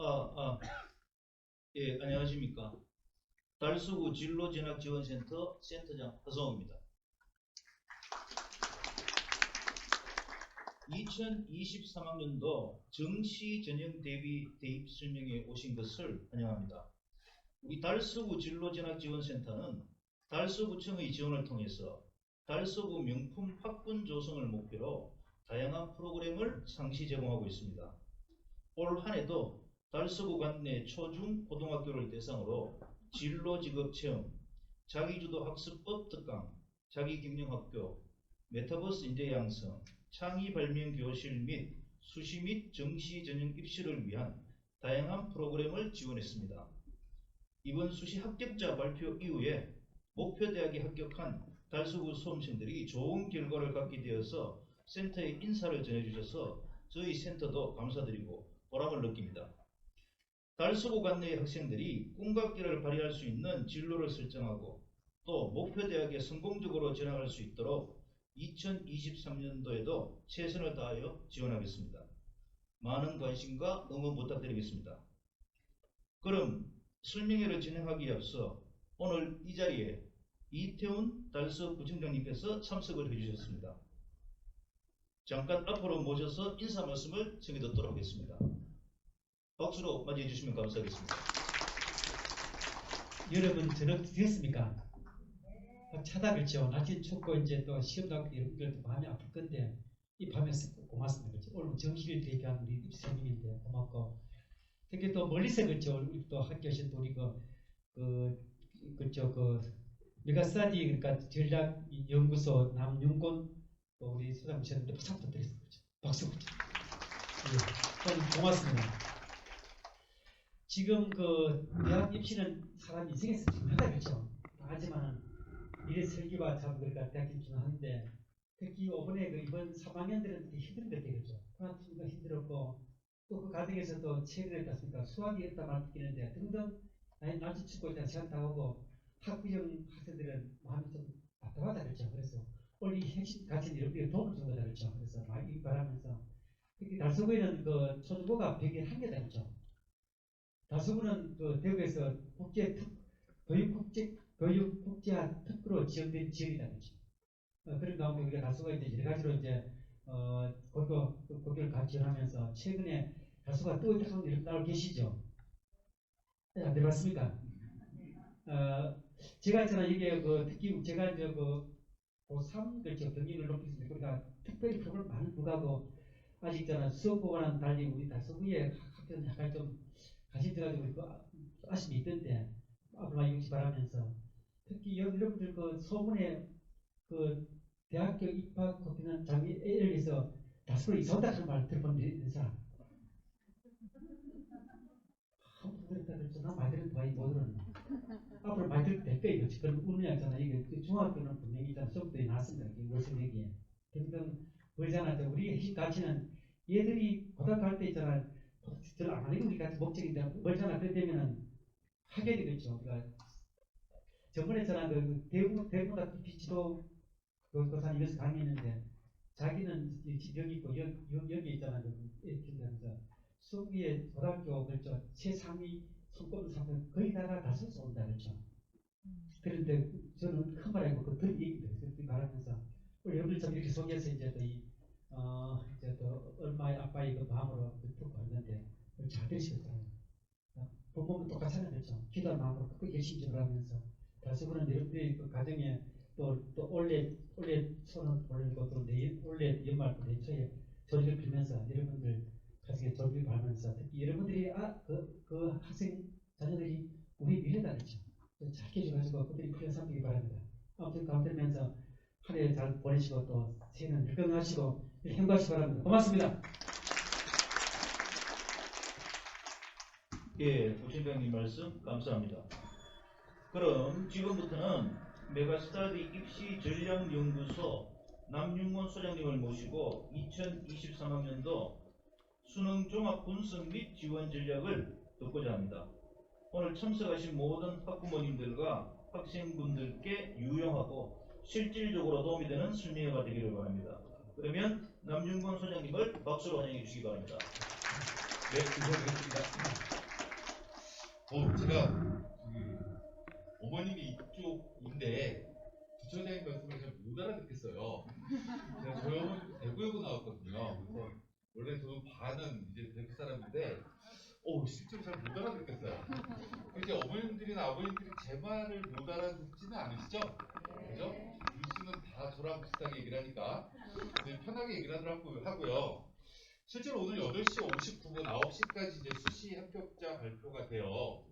아, 아, 예, 안녕하십니까. 달서구 진로진학지원센터 센터장 허성호입니다. 2023학년도 정시 전형 대입 설명회 오신 것을 환영합니다. 이 달서구 진로진학지원센터는 달서구청의 지원을 통해서 달서구 명품 학군 조성을 목표로 다양한 프로그램을 상시 제공하고 있습니다. 올 한해도 달서구 관내 초중 고등학교를 대상으로 진로직업체험, 자기주도 학습법 특강, 자기경영학교, 메타버스 인재 양성, 창의발명교실 및 수시 및 정시 전형 입시를 위한 다양한 프로그램을 지원했습니다. 이번 수시 합격자 발표 이후에 목표대학에 합격한 달서구 수험생들이 좋은 결과를 갖게 되어서 센터에 인사를 전해주셔서 저희 센터도 감사드리고 보람을 느낍니다. 달서구 관내의 학생들이 꿈과 끼를 발휘할 수 있는 진로를 설정하고 또 목표대학에 성공적으로 진학할 수 있도록 2023년도에도 최선을 다하여 지원하겠습니다. 많은 관심과 응원 부탁드리겠습니다. 그럼 설명회를 진행하기에 앞서 오늘 이 자리에 이태훈 달서구청장님께서 참석을 해주셨습니다. 잠깐 앞으로 모셔서 인사 말씀을 전해 듣도록 하겠습니다. 박수로 맞이해 주시면 감사하겠습니다. 여러분 저녁 드셨습니까? 차다 그렇죠. 낮에 춥고 이제 또 시험 나고 여러분들도 마음이 아플 건데 이 밤에 고맙습니다. 그렇죠? 오늘 정시를 대비한 우리 입시생님인데 고맙고 특히 또 멀리서 그렇죠. 우리 또 학교 오신 또 우리 메가스터디 그러니까 전략 연구소 남윤곤 또 우리 소장님처럼 박수 부탁드리겠습니다. 박수. 예, 오늘 고맙습니다. 지금 그 대학 입시는 사람 인생에서 중요하다 그렇죠. 하지만 미래 설계와 참 그러니까 대학 입시는 하는데 특히 이번에 이번 3학년들은 되게 힘든 것 같아요. 그렇죠. 코로나 힘들었고 또 그 과정에서도 최근에 어떻습니까? 수학이 없다 말기는데 등등 날씨 춥고 일단 시간 다 오고 학부형 학생들은 마음이 좀 답답하다 그렇죠. 그래서 원래 핵심 가치는 여러분들이 도움을 준 거다 그렇죠. 그래서 많이 바라면서 특히 달서구에는 그 초중고가 101개다 그렇죠. 달서구는 그 대구에서 교육국제화 특구로 지원된 지역이다 그렇죠. 그런 가운데 우리가 달서구가 이제 여러 가지로 이제 고교를 같이 지원하면서 최근에 달서구가 또 이렇게 하는 여러분 따로 계시죠? 네, 안 들어봤습니까? 제가 있잖아 이게 특히 제가 이제 고3 그렇죠. 경력을 높였습니다. 그러니까 특별히 프로그램 많은 부가고 아직 있잖아 수업 보고는 달리 우리 달서구의 학교는 약간 좀 가시져가지고 아쉬움이 있던데 앞으로 많이 용시 바라면서 특히 여러분들 소문에 대학교 입학 고피는 자기 애를 위해서 달서구로 이사 온다 하는 말 들어본 데 사람 한번 들었다 그랬죠. 난 많이 들었는데 많이 못 들었네. 앞으로 많이 들을 때 거예요. 그럼 운이야 있잖아. 이게 중학교는 분명히 있잖아. 수업들이 나왔습니다. 월세내기에 등등 그러잖아. 우리 핵심 가치는 얘들이 고등학교 할 때 있잖아. 저를 안 하는 게 우리 같은 목적인데 멀잖아. 그래 되면은 하게 되겠죠. 우리가 저번에 저랑 대구가 지도 교사님 여기서 강의했는데 자기는 여기 있고 여기 있잖아. 이렇게 하면서 수비에 고등학교 그렇죠. 최상위 손꼽는 사람은 거의 다가 달서구에서 온다 그렇죠. 그런데 저는 큰 말 아니고 그런 얘기입니다. 그렇게 말하면서 우리 여러분들 좀 이렇게 속에서 이제 이제 또 얼마의 아빠의 그 마음으로 듣고 왔는데 잘 들으시겠어요. 부모는 똑같잖아요, 그렇죠. 기도할 마음으로 끝까지 열심히 하면서 달서구는 여러분들이 그 가정에 또 올해 손을 올리고 또 올해 연말 또 내초에 조리를 빌면서 여러분들 가정에 조리를 바면서 특히 여러분들이 그 학생 자녀들이 우리 미래다 그렇죠. 잘 해줘가지고 그들이 필요 삼기기 바랍니다. 아무튼 감사드리면서 한 해 잘 보내시고 또 새해는 건강하시고 행복하시기 바랍니다. 고맙습니다. 예, 부총장님 말씀 감사합니다. 그럼 지금부터는 메가스터디 입시 전략연구소 남윤곤 소장님을 모시고 2023학년도 수능 종합 분석 및 지원 전략을 듣고자 합니다. 오늘 참석하신 모든 학부모님들과 학생분들께 유용하고 실질적으로 도움이 되는 설명회가 되기를 바랍니다. 그러면 남윤곤 소장님을 박수로 환영해 주시기 바랍니다. 네, 감사드리겠습니다. 제가 어머님이 이쪽인데 부처님 말씀을 잘 못 알아듣겠어요. 제가 저희 어머니도 대구여고 나왔거든요. 그래서 원래 저는 반은 이제 대구 사람인데, 실제로 잘 못 알아듣겠어요. 이제 어머님들이나 아버님들이 제 말을 못 알아듣지는 않으시죠? 그죠? 뉴스는 다 저랑 비슷하게 얘기를 하니까 편하게 얘기를 하고요. 실제로 오늘 8시 59분, 9시까지 이제 수시 합격자 발표가 돼요.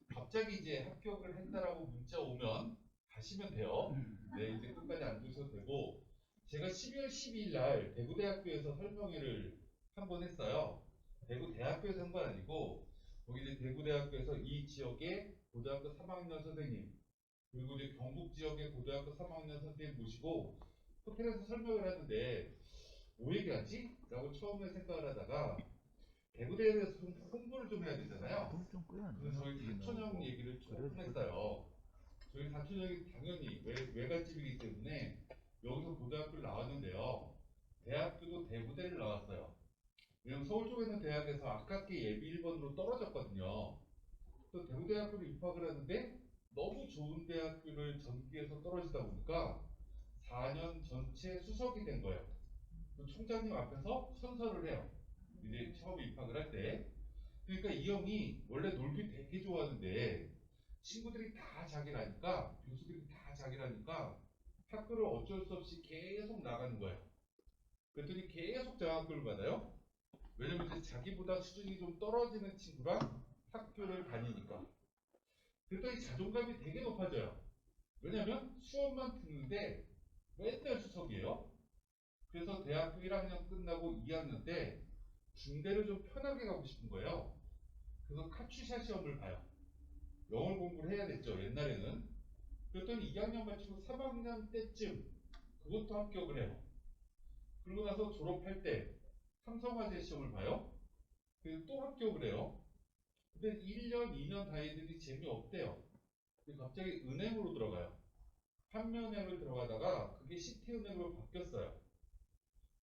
갑자기 이제 합격을 했다라고 문자 오면 가시면 돼요. 네, 이제 끝까지 안 두셔도 되고, 제가 12월 12일 날 대구대학교에서 설명회를 한 번 했어요. 대구대학교에서 한 건 아니고, 거기 이제 대구대학교에서 이 지역의 고등학교 3학년 선생님, 그리고 이제 경북 지역의 고등학교 3학년 선생님 모시고 호텔에서 설명을 하는데, 뭐 얘기하지? 라고 처음에 생각을 하다가, 대구대에 대해서 홍보를 좀 해야 되잖아요. 그래서 저희 사촌형 얘기를 조금 했어요. 저희 사촌형이 당연히 외갓집이기 때문에 여기서 고등학교를 나왔는데요. 대학교도 대구대를 나왔어요. 왜냐면 서울 쪽에 있는 대학에서 아깝게 예비 1번으로 떨어졌거든요. 또 대구대학교를 입학을 하는데 너무 좋은 대학교를 전기에서 떨어지다 보니까 4년 전체 수석이 된 거예요. 그 총장님 앞에서 선서를 해요. 이제 처음 입학을 할 때. 그러니까 이 형이 원래 놀기 되게 좋아하는데 친구들이 다 자기라니까, 교수들이 다 자기라니까 학교를 어쩔 수 없이 계속 나가는 거예요. 그랬더니 계속 장학금을 받아요. 왜냐면 이제 자기보다 수준이 좀 떨어지는 친구랑 학교를 다니니까. 그랬더니 자존감이 되게 높아져요. 왜냐면 수업만 듣는데 맨날 수석이에요. 그래서 대학교 1학년 끝나고 2학년 때 중대를 좀 편하게 가고 싶은 거예요. 그래서 카츄샤 시험을 봐요. 영어 공부를 해야 됐죠, 옛날에는. 그랬더니 2학년 마치고 3학년 때쯤 그것도 합격을 해요. 그러고 나서 졸업할 때 삼성화재 시험을 봐요. 그래서 또 합격을 해요. 근데 1년, 2년 다니더니 재미없대요. 그래서 갑자기 은행으로 들어가요. 판매은행을 들어가다가 그게 시티은행으로 바뀌었어요.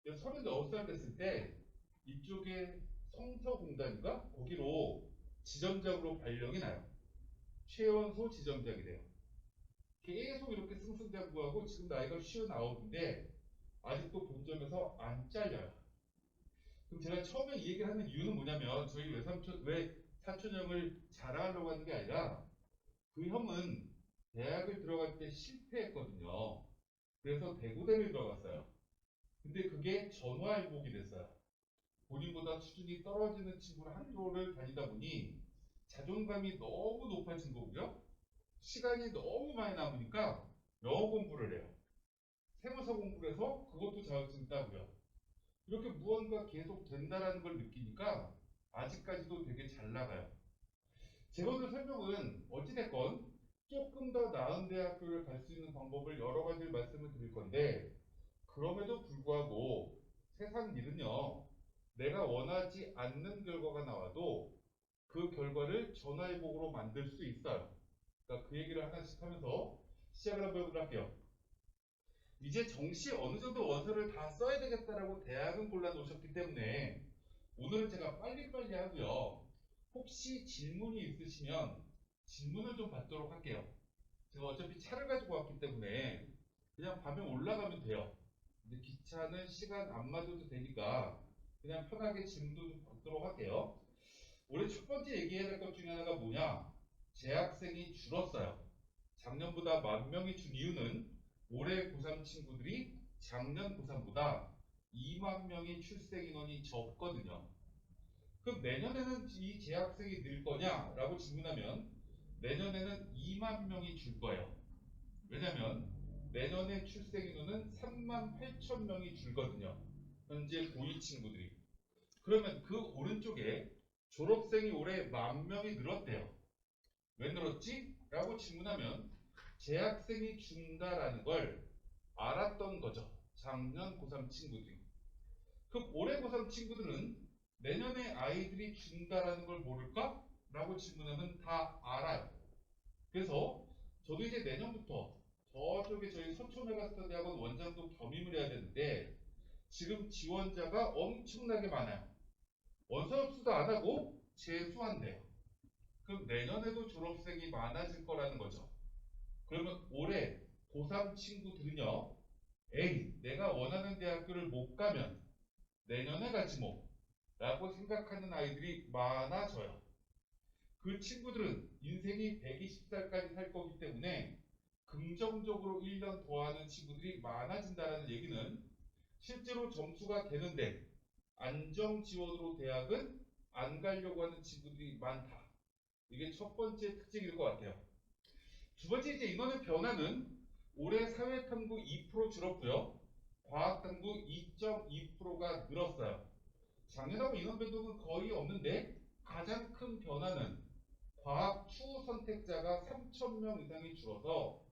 그래서 39살 됐을 때 이쪽에 성서공단인가? 거기로 지점장으로 발령이 나요. 최연소 지점장이 돼요. 계속 이렇게 승승장구하고 지금 나이가 59인데 아직도 본점에서 안 잘려요. 그럼 제가 처음에 이 얘기를 하는 이유는 뭐냐면 저희 사촌 형을 자랑하려고 하는 게 아니라 그 형은 대학을 들어갈 때 실패했거든요. 그래서 대구대를 들어갔어요. 근데 그게 전화위복이 됐어요. 본인보다 수준이 떨어지는 친구랑 학교를 다니다 보니 자존감이 너무 높아진 거고요. 시간이 너무 많이 남으니까 영어 공부를 해요. 세무서 공부를 해서 그것도 자격증 따고요. 이렇게 무언가 계속 된다라는 걸 느끼니까 아직까지도 되게 잘 나가요. 제가 오늘 설명은 어찌됐건 조금 더 나은 대학교를 갈 수 있는 방법을 여러 가지를 말씀을 드릴 건데, 그럼에도 불구하고 세상 일은요, 내가 원하지 않는 결과가 나와도 그 결과를 전화위복으로 만들 수 있어요. 그러니까 그 얘기를 하나씩 하면서 시작을 한번 해보도록 할게요. 이제 정시 어느 정도 원서를 다 써야 되겠다라고 대학은 골라놓으셨기 때문에 오늘은 제가 빨리빨리 하고요. 혹시 질문이 있으시면 질문을 좀 받도록 할게요. 제가 어차피 차를 가지고 왔기 때문에 그냥 밤에 올라가면 돼요. 근데 기차는 시간 안 맞아도 되니까 그냥 편하게 질문도 좀 받도록 할게요. 올해 첫 번째 얘기해야 될 것 중에 하나가 뭐냐? 재학생이 줄었어요. 작년보다 10,000명이 준 이유는 올해 고3 친구들이 작년 고3보다 20,000명이 출생 인원이 적거든요. 그럼 내년에는 이 재학생이 늘 거냐라고 질문하면 내년에는 20,000명이 줄 거예요. 왜냐면 내년에 출생 인원은 38,000명이 줄거든요. 현재 고2 친구들이. 그러면 그 오른쪽에 졸업생이 올해 10,000명이 늘었대요. 왜 늘었지? 라고 질문하면 재학생이 준다라는 걸 알았던 거죠. 작년 고3 친구들이. 그럼 올해 고3 친구들은 내년에 아이들이 준다라는 걸 모를까? 라고 질문하면 다 알아요. 그래서 저도 이제 내년부터 저쪽에 저희 서초메가스터디학원 원장도 겸임을 해야 되는데 지금 지원자가 엄청나게 많아요. 원서 접수도 안 하고 재수한대요. 그럼 내년에도 졸업생이 많아질 거라는 거죠. 그러면 올해 고3 친구들은요, 에이, 내가 원하는 대학교를 못 가면 내년에 가지 뭐 라고 생각하는 아이들이 많아져요. 그 친구들은 인생이 120살까지 살 거기 때문에 긍정적으로 1년 더 하는 친구들이 많아진다는 얘기는 실제로 점수가 되는데 안정 지원으로 대학은 안 가려고 하는 친구들이 많다. 이게 첫 번째 특징일 것 같아요. 두 번째 이제 인원의 변화는 올해 사회탐구 2% 줄었고요. 과학탐구 2.2%가 늘었어요. 작년하고 인원 변동은 거의 없는데 가장 큰 변화는 과학 추후 선택자가 3,000명 이상이 줄어서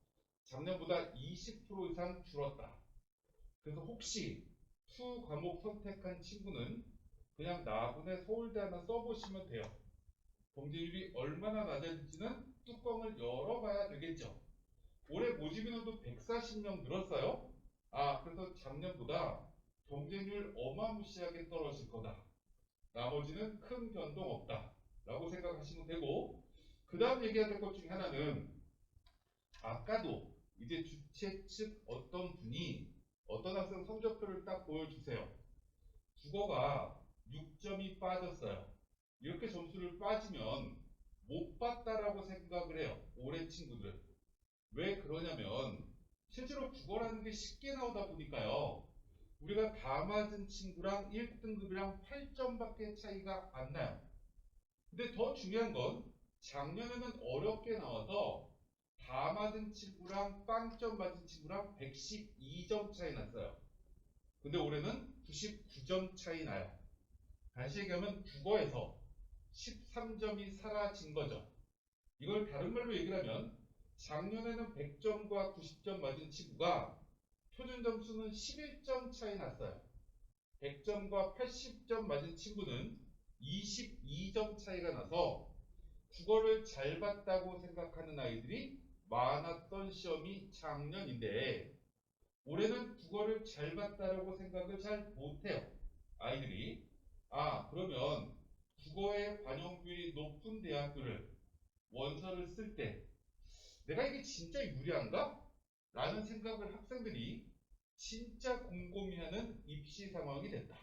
작년보다 20% 이상 줄었다. 그래서 혹시 추후 과목 선택한 친구는 그냥 나분의 서울대 하나 써보시면 돼요. 경쟁률이 얼마나 낮아질지는 뚜껑을 열어봐야 되겠죠. 올해 모집 인원도 140명 늘었어요. 그래서 작년보다 경쟁률 어마무시하게 떨어질 거다. 나머지는 큰 변동 없다. 라고 생각하시면 되고, 그 다음 얘기해야 될 것 중에 하나는 아까도 이제 주최 측 어떤 분이 어떤 학생 성적표를 딱 보여주세요. 국어가 6점이 빠졌어요. 이렇게 점수를 빠지면 못 봤다라고 생각을 해요. 올해 친구들은. 왜 그러냐면 실제로 국어라는 게 쉽게 나오다 보니까요. 우리가 다 맞은 친구랑 1등급이랑 8점밖에 차이가 안 나요. 근데 더 중요한 건 작년에는 어렵게 나와서 다 맞은 친구랑 빵점 맞은 친구랑 112점 차이 났어요. 근데 올해는 99점 차이 나요. 다시 얘기하면 국어에서 13점이 사라진 거죠. 이걸 다른 말로 얘기를 하면 작년에는 100점과 90점 맞은 친구가 표준 점수는 11점 차이 났어요. 100점과 80점 맞은 친구는 22점 차이가 나서 국어를 잘 봤다고 생각하는 아이들이 많았던 시험이 작년인데 올해는 국어를 잘 봤다라고 생각을 잘 못해요. 아이들이. 그러면 국어의 반영 비율이 높은 대학교를 원서를 쓸 때 내가 이게 진짜 유리한가? 라는 생각을 학생들이 진짜 곰곰이하는 입시 상황이 됐다.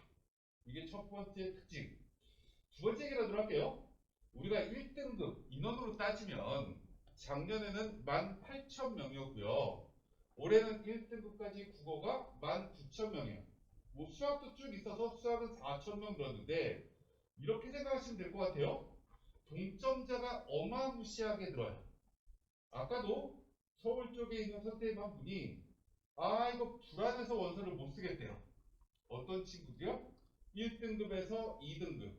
이게 첫 번째 특징. 두 번째 얘기라도 할게요. 우리가 1등급 인원으로 따지면 작년에는 18,000명이었고요. 올해는 1등급까지 국어가 19,000명이에요. 뭐 수학도 쭉 있어서 수학은 4,000명 늘었는데 이렇게 생각하시면 될 것 같아요. 동점자가 어마무시하게 늘어요. 아까도 서울 쪽에 있는 선생님 한 분이 이거 불안해서 원서를 못 쓰겠대요. 어떤 친구들이요? 1등급에서 2등급,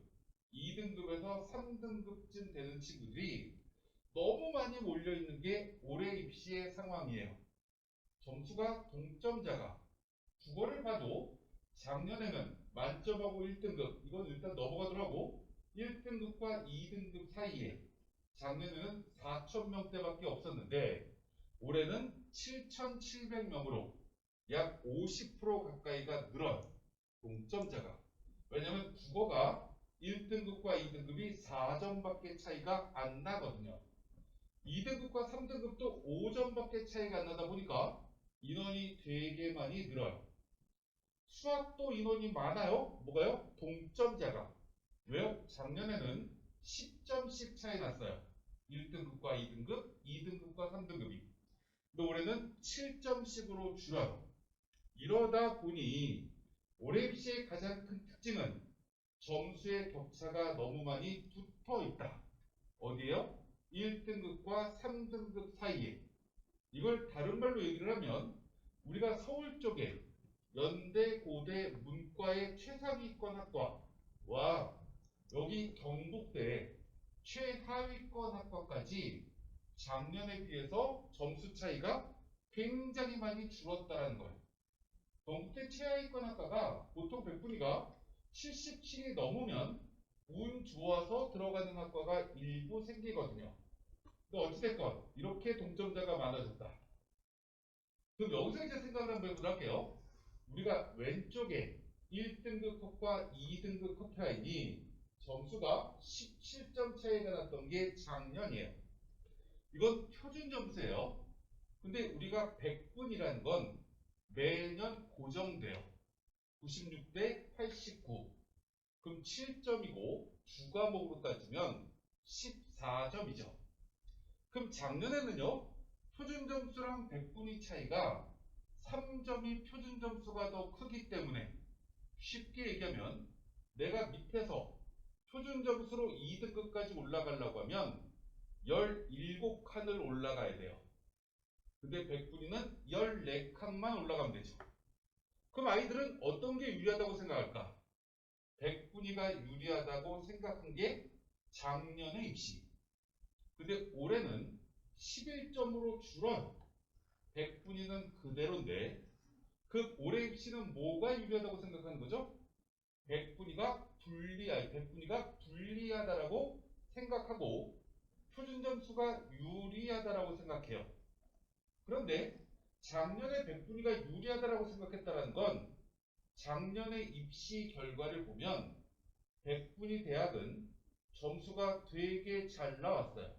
2등급에서 3등급쯤 되는 친구들이 너무 많이 몰려있는 게 올해 입시의 상황이에요. 점수가 동점자가 국어를 봐도 작년에는 만점하고 1등급, 이건 일단 넘어가더라고. 1등급과 2등급 사이에 작년에는 4,000명대밖에 없었는데 올해는 7,700명으로 약 50% 가까이가 늘어요. 동점자가. 왜냐하면 국어가 1등급과 2등급이 4점밖에 차이가 안 나거든요. 2등급과 3등급도 5점밖에 차이가 안 나다 보니까 인원이 되게 많이 늘어요. 수학도 인원이 많아요. 뭐가요? 동점자가. 왜요? 작년에는 10점씩 차이 났어요. 1등급과 2등급, 2등급과 3등급이. 근데 올해는 7점씩으로 줄어요. 이러다 보니 올해 입시의 가장 큰 특징은 점수의 격차가 너무 많이 붙어 있다. 어디에요? 1등급과 3등급 사이에. 이걸 다른 말로 얘기를 하면 우리가 서울 쪽에 연대, 고대, 문과의 최상위권 학과와 여기 경북대 최하위권 학과까지 작년에 비해서 점수 차이가 굉장히 많이 줄었다는 거예요. 경북대 최하위권 학과가 보통 100분위가 77이 넘으면 운 좋아서 들어가는 학과가 일부 생기거든요. 근데 어찌됐건 이렇게 동점자가 많아졌다. 그럼 여기서 이제 생각을 한번 해볼게요. 우리가 왼쪽에 1등급 컷과 2등급 컷라인이 점수가 17점 차이가 났던 게 작년이에요. 이건 표준 점수예요. 근데 우리가 100분이라는 건 매년 고정돼요. 96대 89. 그럼 7점이고 주 과목으로 따지면 14점이죠. 그럼 작년에는요. 표준 점수랑 100분위 차이가 3점이 표준 점수가 더 크기 때문에 쉽게 얘기하면 내가 밑에서 표준 점수로 2등급까지 올라가려고 하면 17칸을 올라가야 돼요. 근데 100분위는 14칸만 올라가면 되죠. 그럼 아이들은 어떤 게 유리하다고 생각할까? 100분위가 유리하다고 생각한 게 작년의 입시. 근데 올해는 11점으로 줄어요. 100분위는 그대로인데 그 올해 입시는 뭐가 유리하다고 생각하는 거죠? 100분위가 불리하다라고 생각하고 표준 점수가 유리하다라고 생각해요. 그런데 작년에 100분위가 유리하다라고 생각했다는 건 작년의 입시 결과를 보면 100분위 대학은 점수가 되게 잘 나왔어요.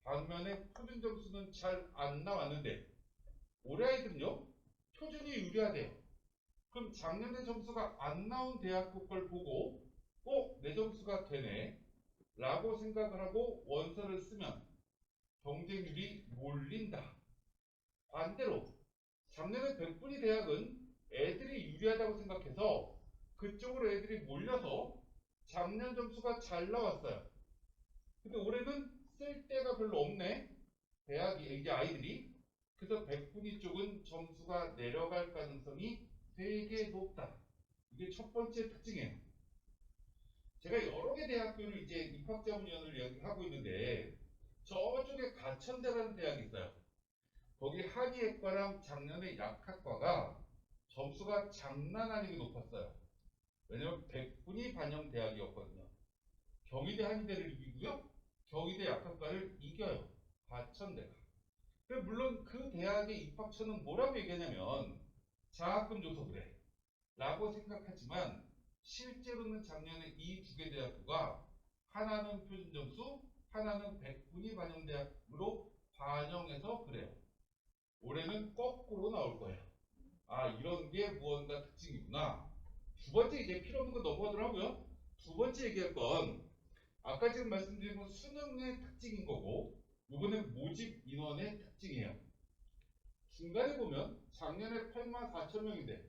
반면에 표준 점수는 잘 안 나왔는데 올해 아이들은요 표준이 유리하대요. 그럼 작년에 점수가 안 나온 대학교 걸 보고 내 점수가 되네 라고 생각을 하고 원서를 쓰면 경쟁률이 몰린다. 반대로 작년에 100분위 대학은 애들이 유리하다고 생각해서 그쪽으로 애들이 몰려서 작년 점수가 잘 나왔어요. 근데 올해는 쓸 데가 별로 없네. 대학이 이제 아이들이. 그래서 100분위 쪽은 점수가 내려갈 가능성이 되게 높다. 이게 첫 번째 특징이에요. 제가 여러 개 대학교를 이제 입학자문위원을 이야기하고 있는데 저쪽에 가천대라는 대학이 있어요. 거기 한의학과랑 작년에 약학과가 점수가 장난 아니게 높았어요. 왜냐면 100분위 반영 대학이었거든요. 경희대 한의대를 이기고요. 경희대 약학과를 이겨요. 가천대가. 물론 그 대학의 입학처는 뭐라고 얘기하냐면 장학금 줘서 그래 라고 생각하지만 실제로는 작년에 이 두 개 대학교가 하나는 표준 점수, 하나는 100분위 반영 대학으로 반영해서 그래요. 올해는 거꾸로 나올 거예요. 아, 이런 게 무언가 특징이구나. 두 번째 이제 필요 없는 거 넘어가더라고요. 두 번째 얘기할 건 아까 지금 말씀드린 건 수능의 특징인 거고 이번엔 모집 인원의 특징이에요. 중간에 보면 작년에 84,000명인데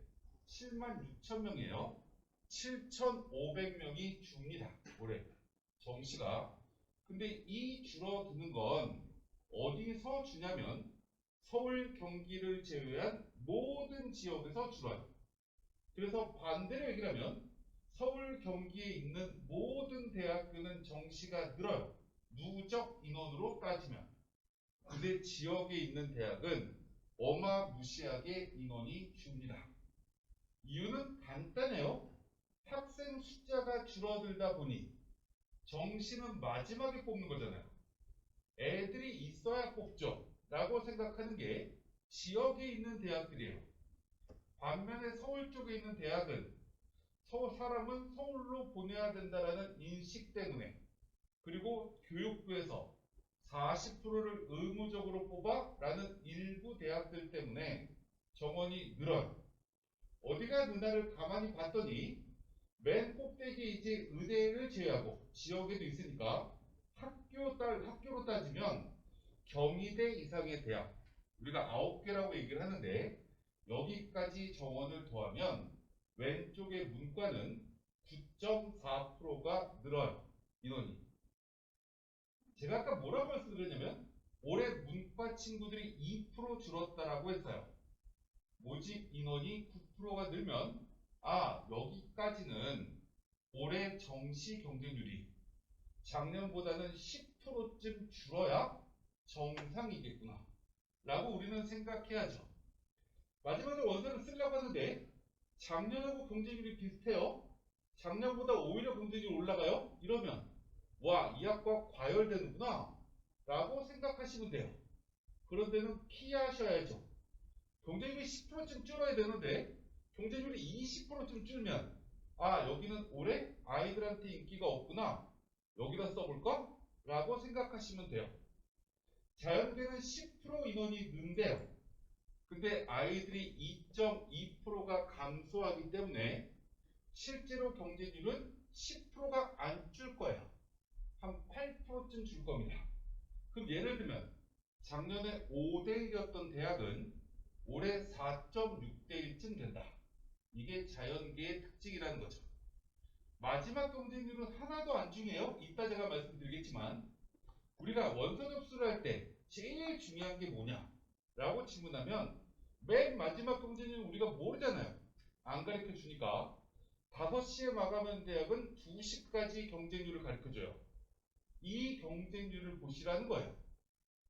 76,000명이에요. 7,500명이 줍니다. 올해 정시가. 근데 이 줄어드는 건 어디서 주냐면 서울, 경기를 제외한 모든 지역에서 줄어요. 그래서 반대로 얘기를 하면 서울, 경기에 있는 모든 대학교는 정시가 늘어요. 누적 인원으로 따지면. 근데 지역에 있는 대학은 어마무시하게 인원이 줍니다. 이유는 간단해요. 학생 숫자가 줄어들다 보니 정시는 마지막에 뽑는 거잖아요. 애들이 있어야 뽑죠 라고 생각하는 게 지역에 있는 대학들이에요. 반면에 서울 쪽에 있는 대학은 사람은 서울로 보내야 된다라는 인식 때문에 그리고 교육부에서 40%를 의무적으로 뽑아 라는 일부 대학들 때문에 정원이 늘어요. 어디가 느나를 가만히 봤더니 맨 꼭대기에 이제 의대를 제외하고 지역에도 있으니까 학교로 따지면 경희대 이상의 대학 우리가 9개라고 얘기를 하는데 여기까지 정원을 더하면 왼쪽의 문과는 9.4%가 늘어요. 인원이. 제가 아까 뭐라고 말씀드렸냐면 올해 문과 친구들이 2% 줄었다라고 했어요. 모집 인원이 9%가 늘면 여기까지는 올해 정시 경쟁률이 작년보다는 10%쯤 줄어야 정상이겠구나 라고 우리는 생각해야죠. 마지막에 원서를 쓰려고 하는데 작년하고 경쟁률이 비슷해요. 작년보다 오히려 경쟁률이 올라가요. 이러면 이 학과 과열되는구나 라고 생각하시면 돼요. 그런 데는 피하셔야죠. 경쟁률이 10%쯤 줄어야 되는데 경쟁률이 20%쯤 줄면 아, 여기는 올해 아이들한테 인기가 없구나. 여기다 써볼까? 라고 생각하시면 돼요. 자연계는 10% 인원이 는데요. 근데 아이들이 2.2%가 감소하기 때문에 실제로 경쟁률은 10%가 안 줄 거예요. 한 8%쯤 줄 겁니다. 그럼 예를 들면 작년에 5대 1이었던 대학은 올해 4.6대 1쯤 된다. 이게 자연계의 특징이라는 거죠. 마지막 경쟁률은 하나도 안 중요해요. 이따 제가 말씀드리겠지만 우리가 원서 접수를 할 때 제일 중요한 게 뭐냐 라고 질문하면 맨 마지막 경쟁률은 우리가 모르잖아요. 안 가르쳐 주니까 5시에 마감하는 대학은 2시까지 경쟁률을 가르쳐 줘요. 이 경쟁률을 보시라는 거예요.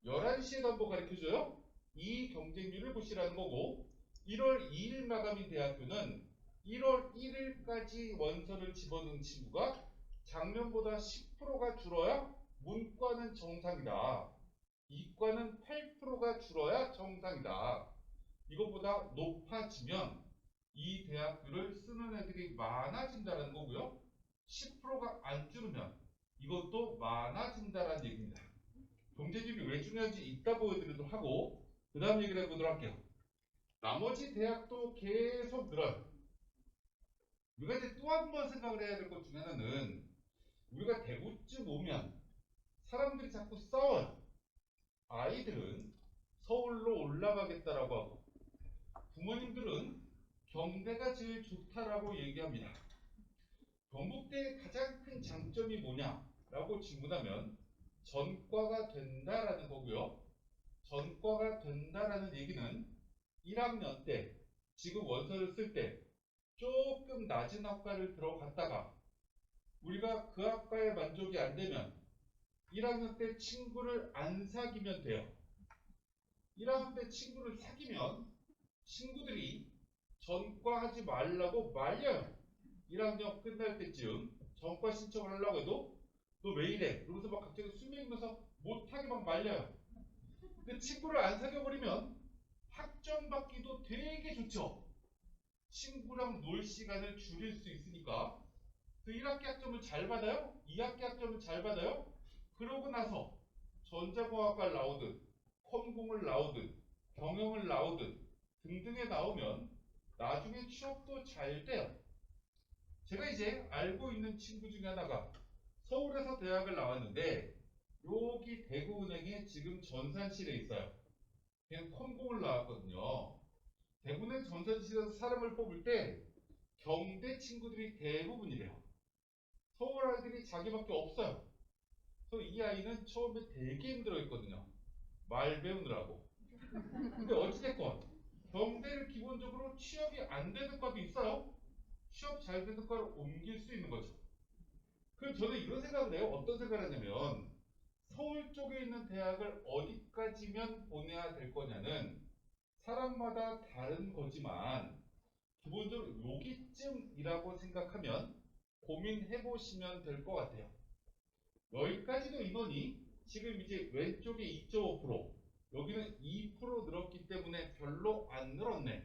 11시에도 한번 가르쳐 줘요. 이 경쟁률을 보시라는 거고 1월 2일 마감인 대학교는 1월 1일까지 원서를 집어넣은 친구가 작년보다 10%가 줄어야 문과는 정상이다. 이과는 8%가 줄어야 정상이다. 이것보다 높아지면 이 대학교를 쓰는 애들이 많아진다는 거고요. 10%가 안 줄으면 이것도 많아진다는 얘기입니다. 경쟁률이 왜 중요한지 이따 보여드리도록 하고 그 다음 얘기를 해보도록 할게요. 나머지 대학도 계속 늘어요. 우리가 이제 또 한 번 생각을 해야 될 것 중에 하나는 우리가 대구쯤 오면 사람들이 자꾸 싸워요. 아이들은 서울로 올라가겠다라고 하고 부모님들은 경대가 제일 좋다라고 얘기합니다. 경북대의 가장 큰 장점이 뭐냐라고 질문하면 전과가 된다라는 거고요. 전과가 된다라는 얘기는 1학년 때 지금 원서를 쓸 때 조금 낮은 학과를 들어갔다가 우리가 그 학과에 만족이 안 되면 1학년 때 친구를 안 사귀면 돼요. 1학년 때 친구를 사귀면 친구들이 전과하지 말라고 말려요. 1학년 끝날 때쯤 전과 신청을 하려고 해도 너 왜 이래? 그러면서 막 갑자기 술 먹이면서 못하게 막 말려요. 근데 친구를 안 사귀어버리면 학점 받기도 되게 좋죠. 친구랑 놀 시간을 줄일 수 있으니까 그 1학기 학점을 잘 받아요? 2학기 학점을 잘 받아요? 그러고 나서 전자공학과를 나오든 컴공을 나오든 경영을 나오든 등등에 나오면 나중에 취업도 잘 돼요. 제가 이제 알고 있는 친구 중에 하나가 서울에서 대학을 나왔는데 여기 대구은행에 지금 전산실에 있어요. 그냥 컴공을 나왔거든요. 대구는 전산실에서 사람을 뽑을 때 경대 친구들이 대부분이래요. 서울 아이들이 자기밖에 없어요. 그래서 이 아이는 처음에 되게 힘들어했거든요. 말 배우느라고. 근데 어찌됐건 경대를 기본적으로 취업이 안 되는 과도 있어요. 취업 잘 되는 과로 옮길 수 있는 거죠. 그럼 저는 이런 생각을 해요. 어떤 생각을 하냐면 서울 쪽에 있는 대학을 어디까지면 보내야 될 거냐는 사람마다 다른 거지만 기본적으로 여기쯤이라고 생각하면 고민해 보시면 될 것 같아요. 여기까지도 인원이 지금 이제 왼쪽에 2.5% 여기는 2% 늘었기 때문에 별로 안 늘었네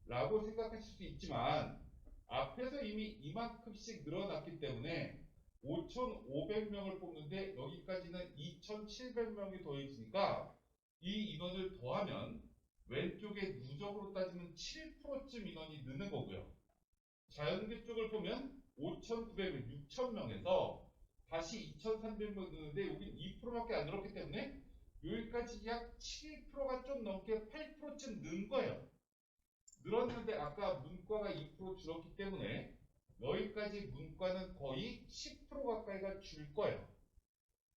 라고 생각하실 수 있지만 앞에서 이미 이만큼씩 늘어났기 때문에 5,500명을 뽑는데 여기까지는 2,700명이 더해지니까 이 인원을 더하면 왼쪽에 누적으로 따지면 7%쯤 인원이 느는 거고요. 자연계 쪽을 보면 5,900명, 6,000명에서 다시 2,300명 느는데 여기 2%밖에 안 늘었기 때문에 여기까지 약 7%가 좀 넘게 8%쯤 는 거예요. 늘었는데 아까 문과가 2% 줄었기 때문에 여기까지 문과는 거의 10% 가까이가 줄 거예요.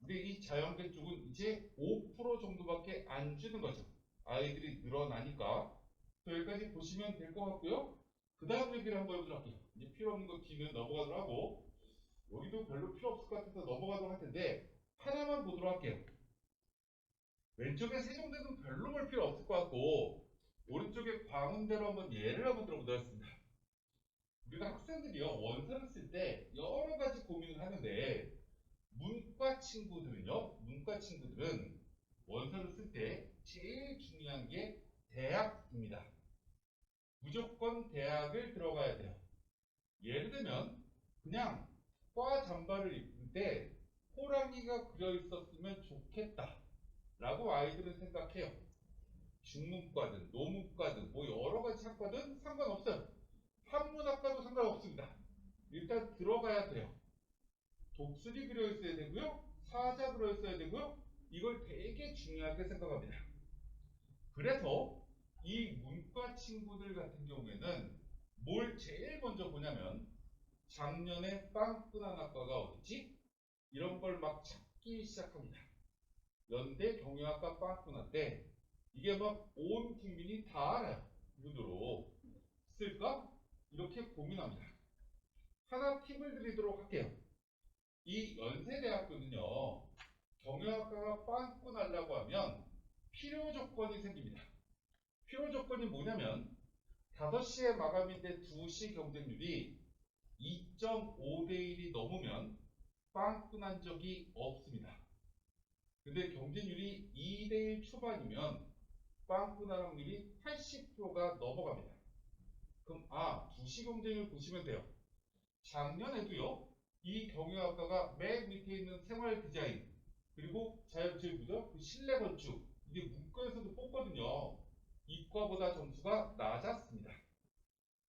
근데 이 자연계 쪽은 이제 5% 정도밖에 안 주는 거죠. 아이들이 늘어나니까. 여기까지 보시면 될 것 같고요. 그 다음 얘기를 한번 해보도록 할게요. 이제 필요 없는 거 뒤는 넘어가도록 하고 여기도 별로 필요 없을 것 같아서 넘어가도록 할 텐데 하나만 보도록 할게요. 왼쪽에 세종대는 별로 볼 필요 없을 것 같고 오른쪽에 광운대로 한번 예를 한번 들어보도록 하겠습니다. 우리가 학생들이요 원서를 쓸 때 여러 가지 고민을 하는데 문과 친구들은 원서를 쓸 때 제일 중요한 게 대학입니다. 무조건 대학을 들어가야 돼요. 예를 들면 그냥 과 잠바를 입을 때 호랑이가 그려 있었으면 좋겠다 라고 아이들은 생각해요. 중문과든 노문과든 뭐 여러 가지 학과든 상관없어요. 한문학과도 상관없습니다. 일단 들어가야 돼요. 독수리 그려 있어야 되고요. 사자 그려 있어야 되고요. 이걸 되게 중요하게 생각합니다. 그래서 이 문과 친구들 같은 경우에는 뭘 제일 먼저 보냐면 작년에 빵꾸난 학과가 어딨지? 이런 걸 막 찾기 시작합니다. 연대 경영학과 빵꾸난 때 이게 막 온 국민이 다 알아요. 문으로 쓸까? 이렇게 고민합니다. 하나 팁을 드리도록 할게요. 이 연세대학교는요. 경영학과가 빵꾸 나려고 하면 필요 조건이 생깁니다. 필요 조건이 뭐냐면 5시에 마감인데 2시 경쟁률이 2.5대 1이 넘으면 빵꾸 난 적이 없습니다. 근데 경쟁률이 2대 1 초반이면 빵꾸 날 확률이 80%가 넘어갑니다. 그럼 2시 경쟁률 보시면 돼요. 작년에도요. 이 경영학과가 맨 밑에 있는 생활 디자인 그리고 자연체육이죠. 그 실내 건축 이게 문과에서도 뽑거든요. 이과보다 점수가 낮았습니다.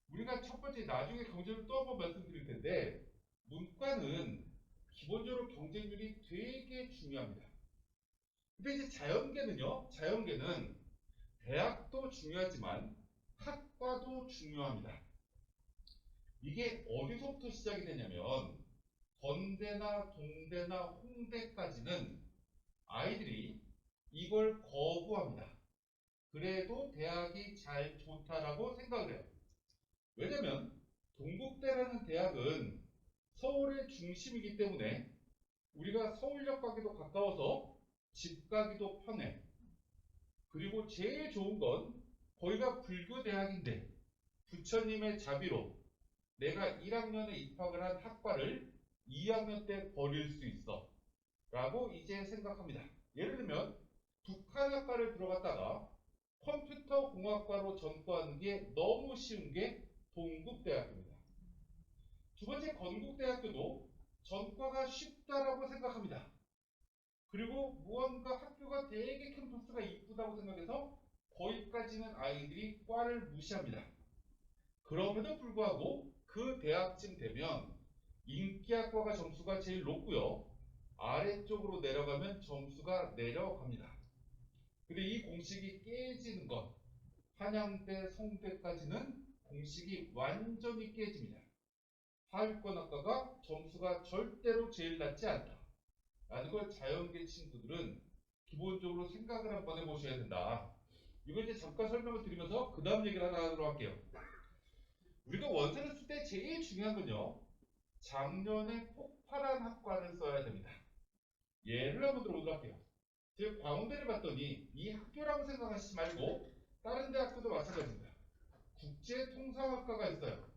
우리가 첫 번째 나중에 경쟁률 또 한번 말씀드릴 텐데 문과는 기본적으로 경쟁률이 되게 중요합니다. 근데 이제 자연계는요. 자연계는 대학도 중요하지만 학과도 중요합니다. 이게 어디서부터 시작이 되냐면 건대나 동대나 홍대까지는 아이들이 이걸 거부합니다. 그래도 대학이 잘 좋다라고 생각을 해요. 왜냐면 동국대라는 대학은 서울의 중심이기 때문에 우리가 서울역 가기도 가까워서 집 가기도 편해. 그리고 제일 좋은 건 거기가 불교 대학인데 부처님의 자비로 내가 1학년에 입학을 한 학과를 2학년 때 버릴 수 있어 라고 이제 생각합니다. 예를 들면 북한학과를 들어갔다가 컴퓨터공학과로 전과하는 게 너무 쉬운 게 동국대학교입니다. 두 번째 건국대학교도 전과가 쉽다라고 생각합니다. 그리고 무언가 학교가 되게 캠퍼스가 이쁘다고 생각해서 거기까지는 아이들이 과를 무시합니다. 그럼에도 불구하고 그 대학쯤 되면 인기학과가 점수가 제일 높고요. 아래쪽으로 내려가면 점수가 내려갑니다. 근데 이 공식이 깨지는 것 한양대, 성대까지는 공식이 완전히 깨집니다. 하위권학과가 점수가 절대로 제일 낮지 않다. 라는 걸 자연계 친구들은 기본적으로 생각을 한번 해보셔야 된다. 이거 이제 잠깐 설명을 드리면서 그 다음 얘기를 하나 하도록 할게요. 우리가 원서를 쓸 때 제일 중요한 건요. 작년에 폭발한 학과를 써야 됩니다. 예를 한번 들어보도록 할게요. 제가 광운대를 봤더니 이 학교라고 생각하시지 말고 다른 대학교도 마찬가지입니다. 국제통상학과가 있어요.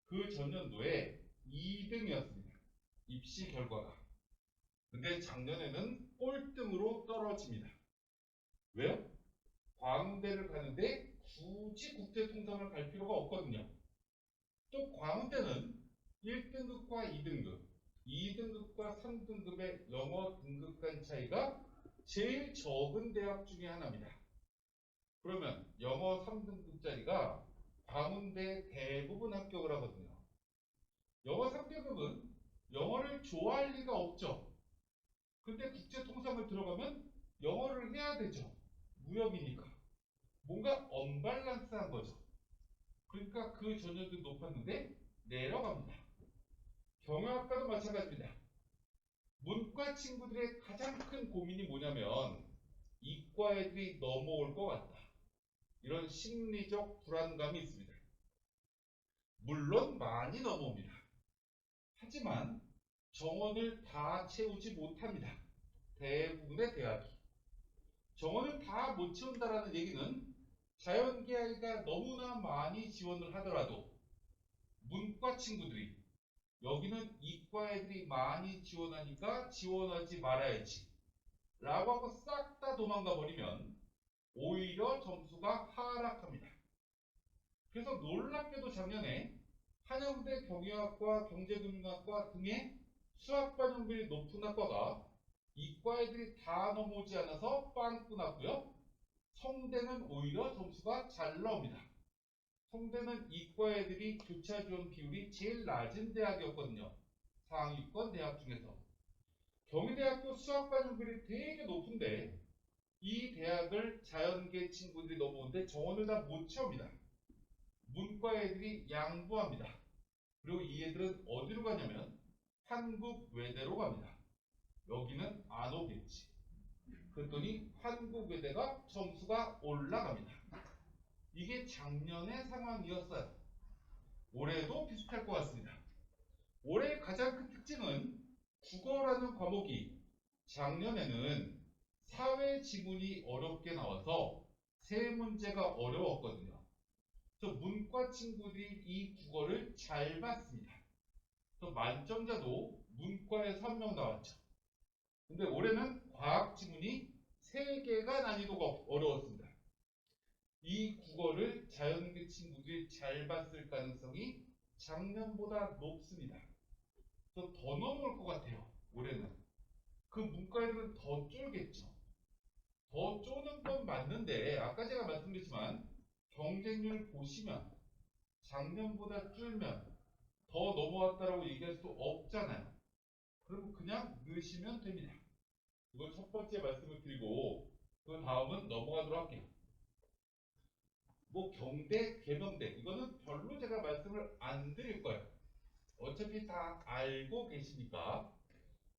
그 전년도에 2등이었습니다. 입시 결과가. 근데 작년에는 꼴등으로 떨어집니다. 왜요? 광운대를 가는데 굳이 국제통상을 갈 필요가 없거든요. 또 광운대는 1등급과 2등급, 2등급과 3등급의 영어 등급 간 차이가 제일 적은 대학 중에 하나입니다. 그러면 영어 3등급짜리가 광운대 대부분 합격을 하거든요. 영어 3등급은 영어를 좋아할 리가 없죠. 근데 국제통상을 들어가면 영어를 해야 되죠. 무역이니까. 뭔가 언밸런스한 거죠. 그러니까 그 전년도 높았는데 내려갑니다. 경영학과도 마찬가지입니다. 문과 친구들의 가장 큰 고민이 뭐냐면 이과 애들이 넘어올 것 같다. 이런 심리적 불안감이 있습니다. 물론 많이 넘어옵니다. 하지만 정원을 다 채우지 못합니다. 대부분의 대학이. 정원을 다 못 채운다는 얘기는 자연계 아이가 너무나 많이 지원을 하더라도 문과 친구들이 여기는 이과 애들이 많이 지원하니까 지원하지 말아야지 라고 하고 싹 다 도망가 버리면 오히려 점수가 하락합니다. 그래서 놀랍게도 작년에 한양대 경영학과 경제금융학과 등의 수학 반영률이 높은 학과가 이과 애들이 다 넘어오지 않아서 빵꾸 났고요. 성대는 오히려 점수가 잘 나옵니다. 성대는 이과 애들이 교차 지원 비율이 제일 낮은 대학이었거든요. 상위권 대학 중에서. 경희대학교 수학 반영률이 되게 높은데 이 대학을 자연계 친구들이 넘어오는데 정원을 다 못 채웁니다. 문과 애들이 양보합니다. 그리고 이 애들은 어디로 가냐면 한국외대로 갑니다. 여기는 안 오겠지. 그랬더니 한국외대가 점수가 올라갑니다. 이게 작년의 상황이었어요. 올해도 비슷할 것 같습니다. 올해 가장 큰 특징은 국어라는 과목이 작년에는 사회 지문이 어렵게 나와서 세 문제가 어려웠거든요. 그래서 문과 친구들이 이 국어를 잘 봤습니다. 그래서 만점자도 문과에서 1명 나왔죠. 근데 올해는 과학 지문이 3개가 난이도가 어려웠습니다. 이 국어를 자연계 친구들이 잘 봤을 가능성이 작년보다 높습니다. 그래서 더 넘어올 것 같아요. 올해는. 그 문과애들은 더 쫄겠죠. 더 쪼는 건 맞는데 아까 제가 말씀드렸지만 경쟁률 보시면 작년보다 줄면 더 넘어왔다라고 얘기할 수 없잖아요. 그럼 그냥 넣으시면 됩니다. 이걸 첫 번째 말씀을 드리고 그 다음은 넘어가도록 할게요. 뭐 경대, 계명대 이거는 별로 제가 말씀을 안 드릴 거예요. 어차피 다 알고 계시니까.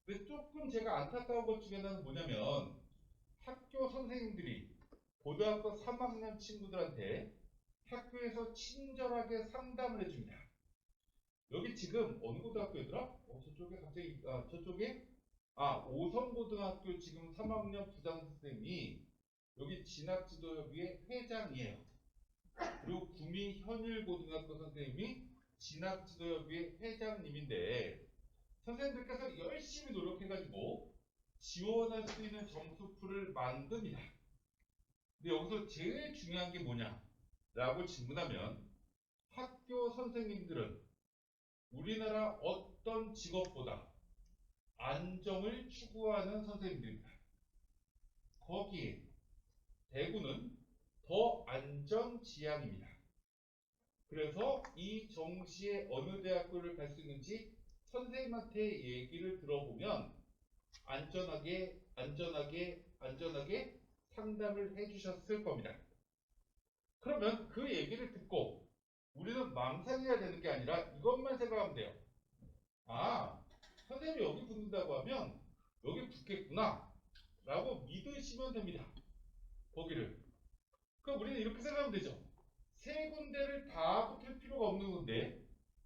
근데 조금 제가 안타까운 것 중에 하나는 뭐냐면 학교 선생님들이 고등학교 3학년 친구들한테 학교에서 친절하게 상담을 해줍니다. 여기 지금 어느 고등학교더라? 저쪽에 갑자기 저쪽에 오성고등학교 지금 3학년 부장선생님이 여기 진학지도협의회 회장이에요. 그리고 구미현일고등학교 선생님이 진학지도협의회 회장님인데 선생님들께서 열심히 노력해가지고 지원할 수 있는 점수풀을 만듭니다. 근데 여기서 제일 중요한 게 뭐냐? 라고 질문하면 학교 선생님들은 우리나라 어떤 직업보다 안정을 추구하는 선생님들입니다. 거기에 대구는 더 안정지향입니다. 그래서 이 정시에 어느 대학교를 갈 수 있는지 선생님한테 얘기를 들어보면 안전하게 상담을 해주셨을 겁니다. 그러면 그 얘기를 듣고 우리는 망상해야 되는 게 아니라 이것만 생각하면 돼요. 선생님이 여기 붙는다고 하면 여기 붙겠구나 라고 믿으시면 됩니다. 거기를. 그럼 우리는 이렇게 생각하면 되죠. 세 군데를 다 붙을 필요가 없는 건데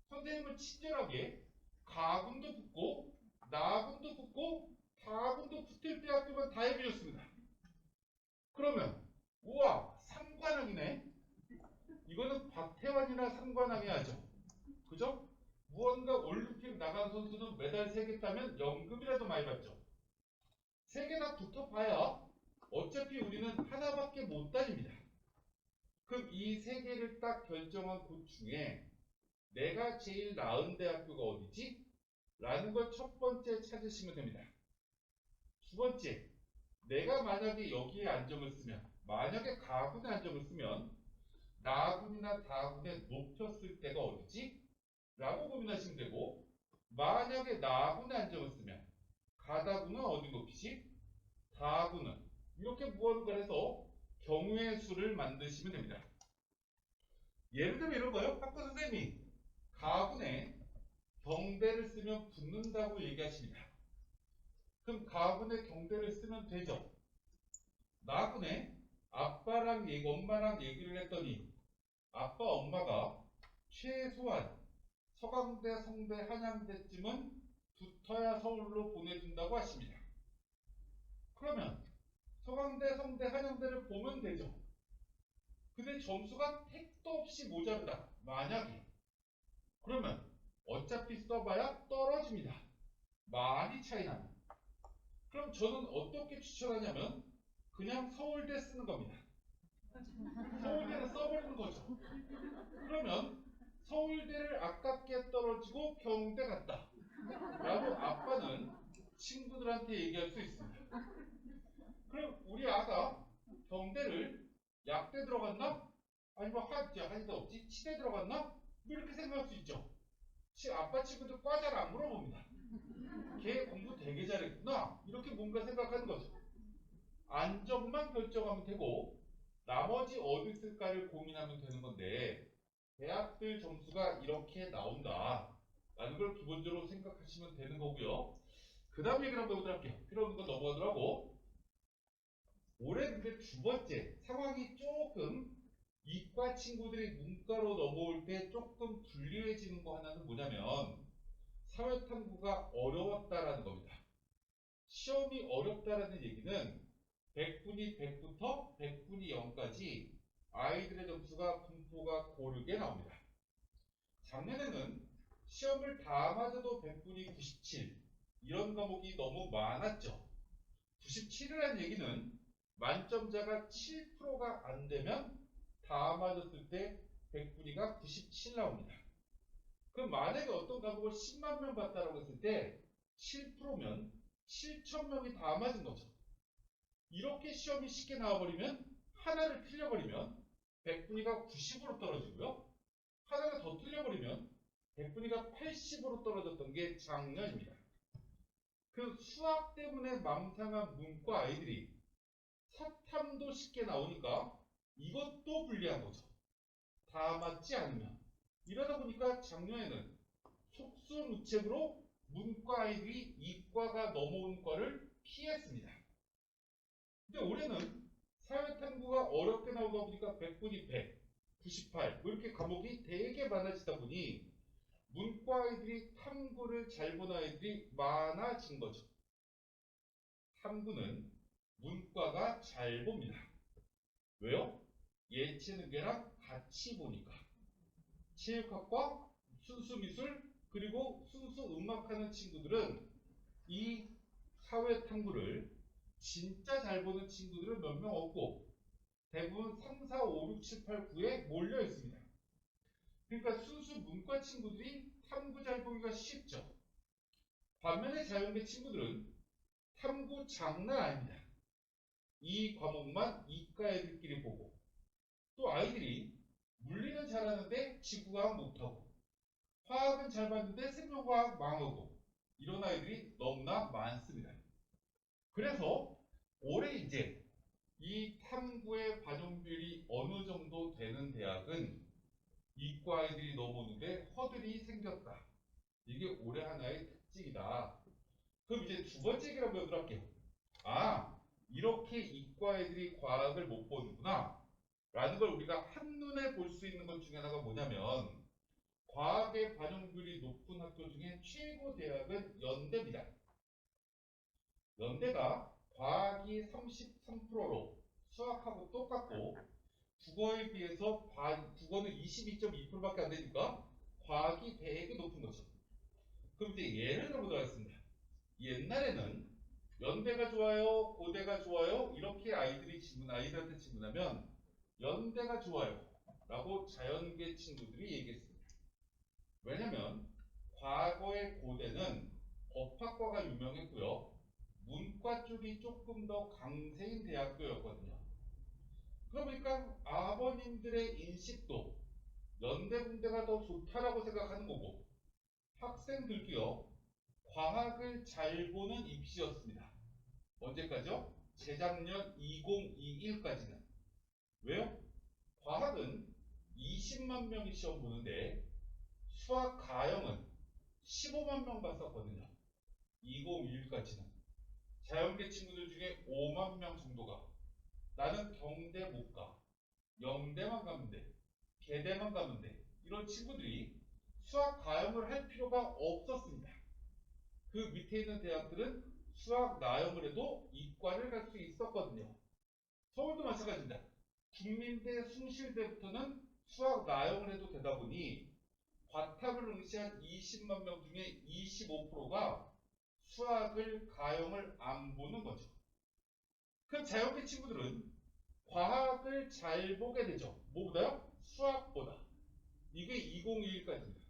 선생님은 친절하게 가군도 붙고 나군도 붙고 다군도 붙을 대학교만 다 해주셨습니다. 그러면 우와 삼관왕이네. 이거는 박태환이나 삼관왕이 하죠. 그죠? 무언가 올림픽 나간 선수는 메달 3개 따면 연금이라도 많이 받죠. 3개 다 붙어봐야 어차피 우리는 하나밖에 못 다닙니다. 그럼 이 3개를 딱 결정한 곳 중에 내가 제일 나은 대학교가 어디지? 라는 걸 첫 번째 찾으시면 됩니다. 두 번째, 내가 만약에 여기에 안정을 쓰면, 만약에 가군에 안정을 쓰면 나군이나 다군에 높였을 때가 어디지? 라고 고민하시면 되고, 만약에 나군에 안정을 쓰면 가다군은 어디 높이지? 다군은 이렇게 무언가 해서 경우의 수를 만드시면 됩니다. 예를 들면 이런 거예요. 학교 선생님이 가군에 경대를 쓰면 붙는다고 얘기하십니다. 그럼 가군에 경대를 쓰면 되죠. 나군에 아빠랑 엄마랑 얘기를 했더니 아빠 엄마가 최소한 서강대, 성대, 한양대쯤은 붙어야 서울로 보내준다고 하십니다. 그러면 서강대, 성대, 한양대를 보면 되죠. 근데 점수가 택도 없이 모자르다. 만약에. 그러면 어차피 써봐야 떨어집니다. 많이 차이 납니다. 그럼 저는 어떻게 추천하냐면 그냥 서울대 쓰는 겁니다. 서울대는 써버리는 거죠. 그러면 서울대를 아깝게 떨어지고 경대 갔다 라고 아빠는 친구들한테 얘기할 수 있습니다. 그럼 우리 아가 경대를 약대 들어갔나? 아니면 한대 없지? 치대 들어갔나? 뭐 이렇게 생각할 수 있죠. 아빠 친구들 과 잘 안 물어봅니다. 걔 공부 되게 잘했구나 이렇게 뭔가 생각하는 거죠. 안점만 결정하면 되고 나머지 어디 있을까를 고민하면 되는 건데 대학들 점수가 이렇게 나온다 라는 걸 기본적으로 생각하시면 되는 거고요. 그 다음 얘기를 한번 해보도록 할게요. 필요 없는 건 넘어가더라고. 올해 근데 두 번째 상황이 조금 이과 친구들이 문과로 넘어올 때 조금 불리해지는 거 하나는 뭐냐면 사회탐구가 어려웠다라는 겁니다. 시험이 어렵다라는 얘기는 100분이 100부터 100분이 0까지 아이들의 점수가 분포가 고르게 나옵니다. 작년에는 시험을 다 맞아도 100분이 97 이런 과목이 너무 많았죠. 97이라는 얘기는 만점자가 7%가 안 되면 다 맞았을 때 100분위가 97 나옵니다. 그럼 만약에 어떤 과목을 10만 명 봤다라고 했을 때 7%면 7,000명이 다 맞은 거죠. 이렇게 시험이 쉽게 나와버리면 하나를 틀려버리면 100분위가 90으로 떨어지고요. 하나가 더 틀려버리면 100분위가 80으로 떨어졌던 게 작년입니다. 그 수학 때문에 망상한 문과 아이들이 사탐도 쉽게 나오니까 이것도 불리한 거죠. 다 맞지 않으면. 이러다 보니까 작년에는 속수무책으로 문과 아이들이 이과가 넘어온 과를 피했습니다. 근데 올해는 사회탐구가 어렵게 나오다 보니까 100분이 100, 98 뭐 이렇게 과목이 되게 많아지다 보니 문과 아이들이 탐구를 잘 본 아이들이 많아진 거죠. 탐구는 문과가 잘 봅니다. 왜요? 예체능계랑 같이 보니까. 체육학과, 순수미술, 그리고 순수음악하는 친구들은 이 사회탐구를 진짜 잘 보는 친구들은 몇 명 없고 대부분 3, 4, 5, 6, 7, 8, 9에 몰려 있습니다. 그러니까 순수 문과 친구들이 탐구 잘 보기가 쉽죠. 반면에 자연계 친구들은 탐구 장난 아닙니다. 이 과목만 이과 애들끼리 보고 또 아이들이 물리는 잘하는데 지구과학 못하고 화학은 잘 봤는데 생명과학 망하고 이런 아이들이 너무나 많습니다. 그래서 올해 이제 이 탐구의 반영률이 어느 정도 되는 대학은 이과 아이들이 넘어오는데 허들이 생겼다. 이게 올해 하나의 특징이다. 그럼 이제 두 번째 얘기를 한번 해볼게요. 아, 이렇게 이과 애들이 과학을 못 보는구나 라는 걸 우리가 한눈에 볼 수 있는 것 중에 하나가 뭐냐면 과학의 반영률이 높은 학교 중에 최고 대학은 연대입니다. 연대가 과학이 33%로 수학하고 똑같고 국어에 비해서 국어는 22.2%밖에 안 되니까 과학이 되게 높은 거죠. 그럼 이제 예를 들어보도록 하겠습니다. 옛날에는 연대가 좋아요, 고대가 좋아요 이렇게 아이들한테 질문하면 연대가 좋아요 라고 자연계 친구들이 얘기했습니다. 왜냐면 과거의 고대는 법학과가 유명했고요. 문과 쪽이 조금 더 강세인 대학교였거든요. 그러니까 아버님들의 인식도 연대군대가 더 좋다라고 생각하는 거고 학생들도요. 과학을 잘 보는 입시였습니다. 언제까지요? 재작년 2021까지는. 왜요? 과학은 20만 명이 시험 보는데 수학 가형은 15만 명 봤었거든요. 2021까지는. 자연계 친구들 중에 5만 명 정도가 나는 경대 못 가. 영대만 가면 돼. 계대만 가면 돼. 이런 친구들이 수학 가형을 할 필요가 없었습니다. 그 밑에 있는 대학들은 수학 나형을 해도 이과를 갈 수 있었거든요. 서울도 마찬가지입니다. 국민대, 숭실대부터는 수학 나형을 해도 되다 보니 과탐을 응시한 20만 명 중에 25%가 수학을 가형을 안 보는 거죠. 그럼 자연계 친구들은 과학을 잘 보게 되죠. 뭐보다요? 수학보다. 이게 2021까지입니다.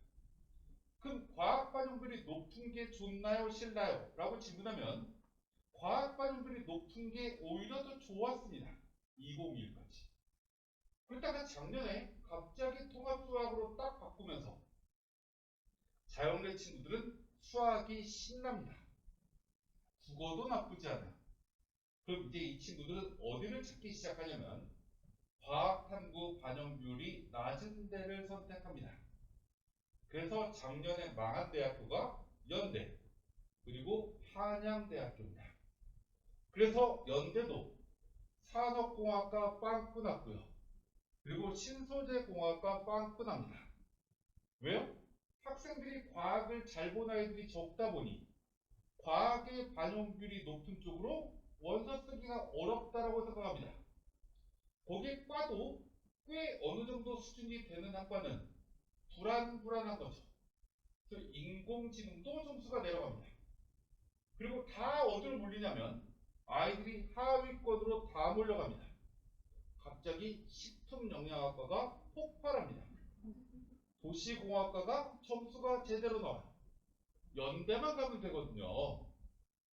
그럼 과학 반영률이 높은 게 좋나요, 싫나요? 라고 질문하면 과학 반영률이 높은 게 오히려 더 좋았습니다. 2021까지. 그러다가 작년에 갑자기 통합 수학으로 딱 바꾸면서 자연계 친구들은 수학이 신납니다. 국어도 나쁘지 않아요. 그럼 이제 이 친구들은 어디를 찾기 시작하냐면 과학탐구 반영 비율이 낮은 데를 선택합니다. 그래서 작년에 망한 대학교가 연대 그리고 한양대학교입니다. 그래서 연대도 산업공학과 빵꾸 났고요. 그리고 신소재공학과 빵꾸 납니다. 왜요? 학생들이 과학을 잘 본 아이들이 적다 보니 과학의 반영률이 높은 쪽으로 원서 쓰기가 어렵다라고 생각합니다. 거기에 과도 꽤 어느 정도 수준이 되는 학과는 불안한 거죠. 그래서 인공지능도 점수가 내려갑니다. 그리고 다 어디로 몰리냐면 아이들이 하위권으로 다 몰려갑니다. 갑자기 식품영양학과가 폭발합니다. 도시공학과가 점수가 제대로 나와요. 연대만 가면 되거든요.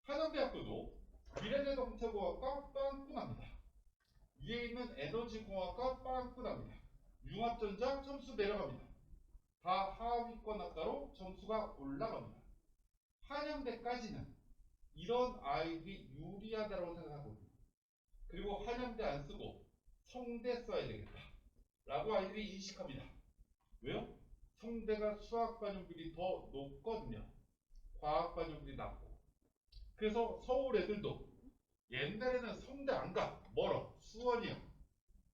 한양대학교도 미래자동차공학과 빵꾸 납니다. 위에 있는 에너지공학과 빵꾸 납니다. 융합전자 점수 내려갑니다. 다 하위권 학과로 점수가 올라갑니다. 한양대까지는 이런 아이들이 유리하다고 생각하거든요. 그리고 한양대 안 쓰고 성대 써야 되겠다 라고 아이들이 인식합니다. 왜요? 성대가 수학 반영률이 더 높거든요. 과학 반영률이 낮고. 그래서 서울 애들도 옛날에는 성대 안 가. 멀어. 수원이야.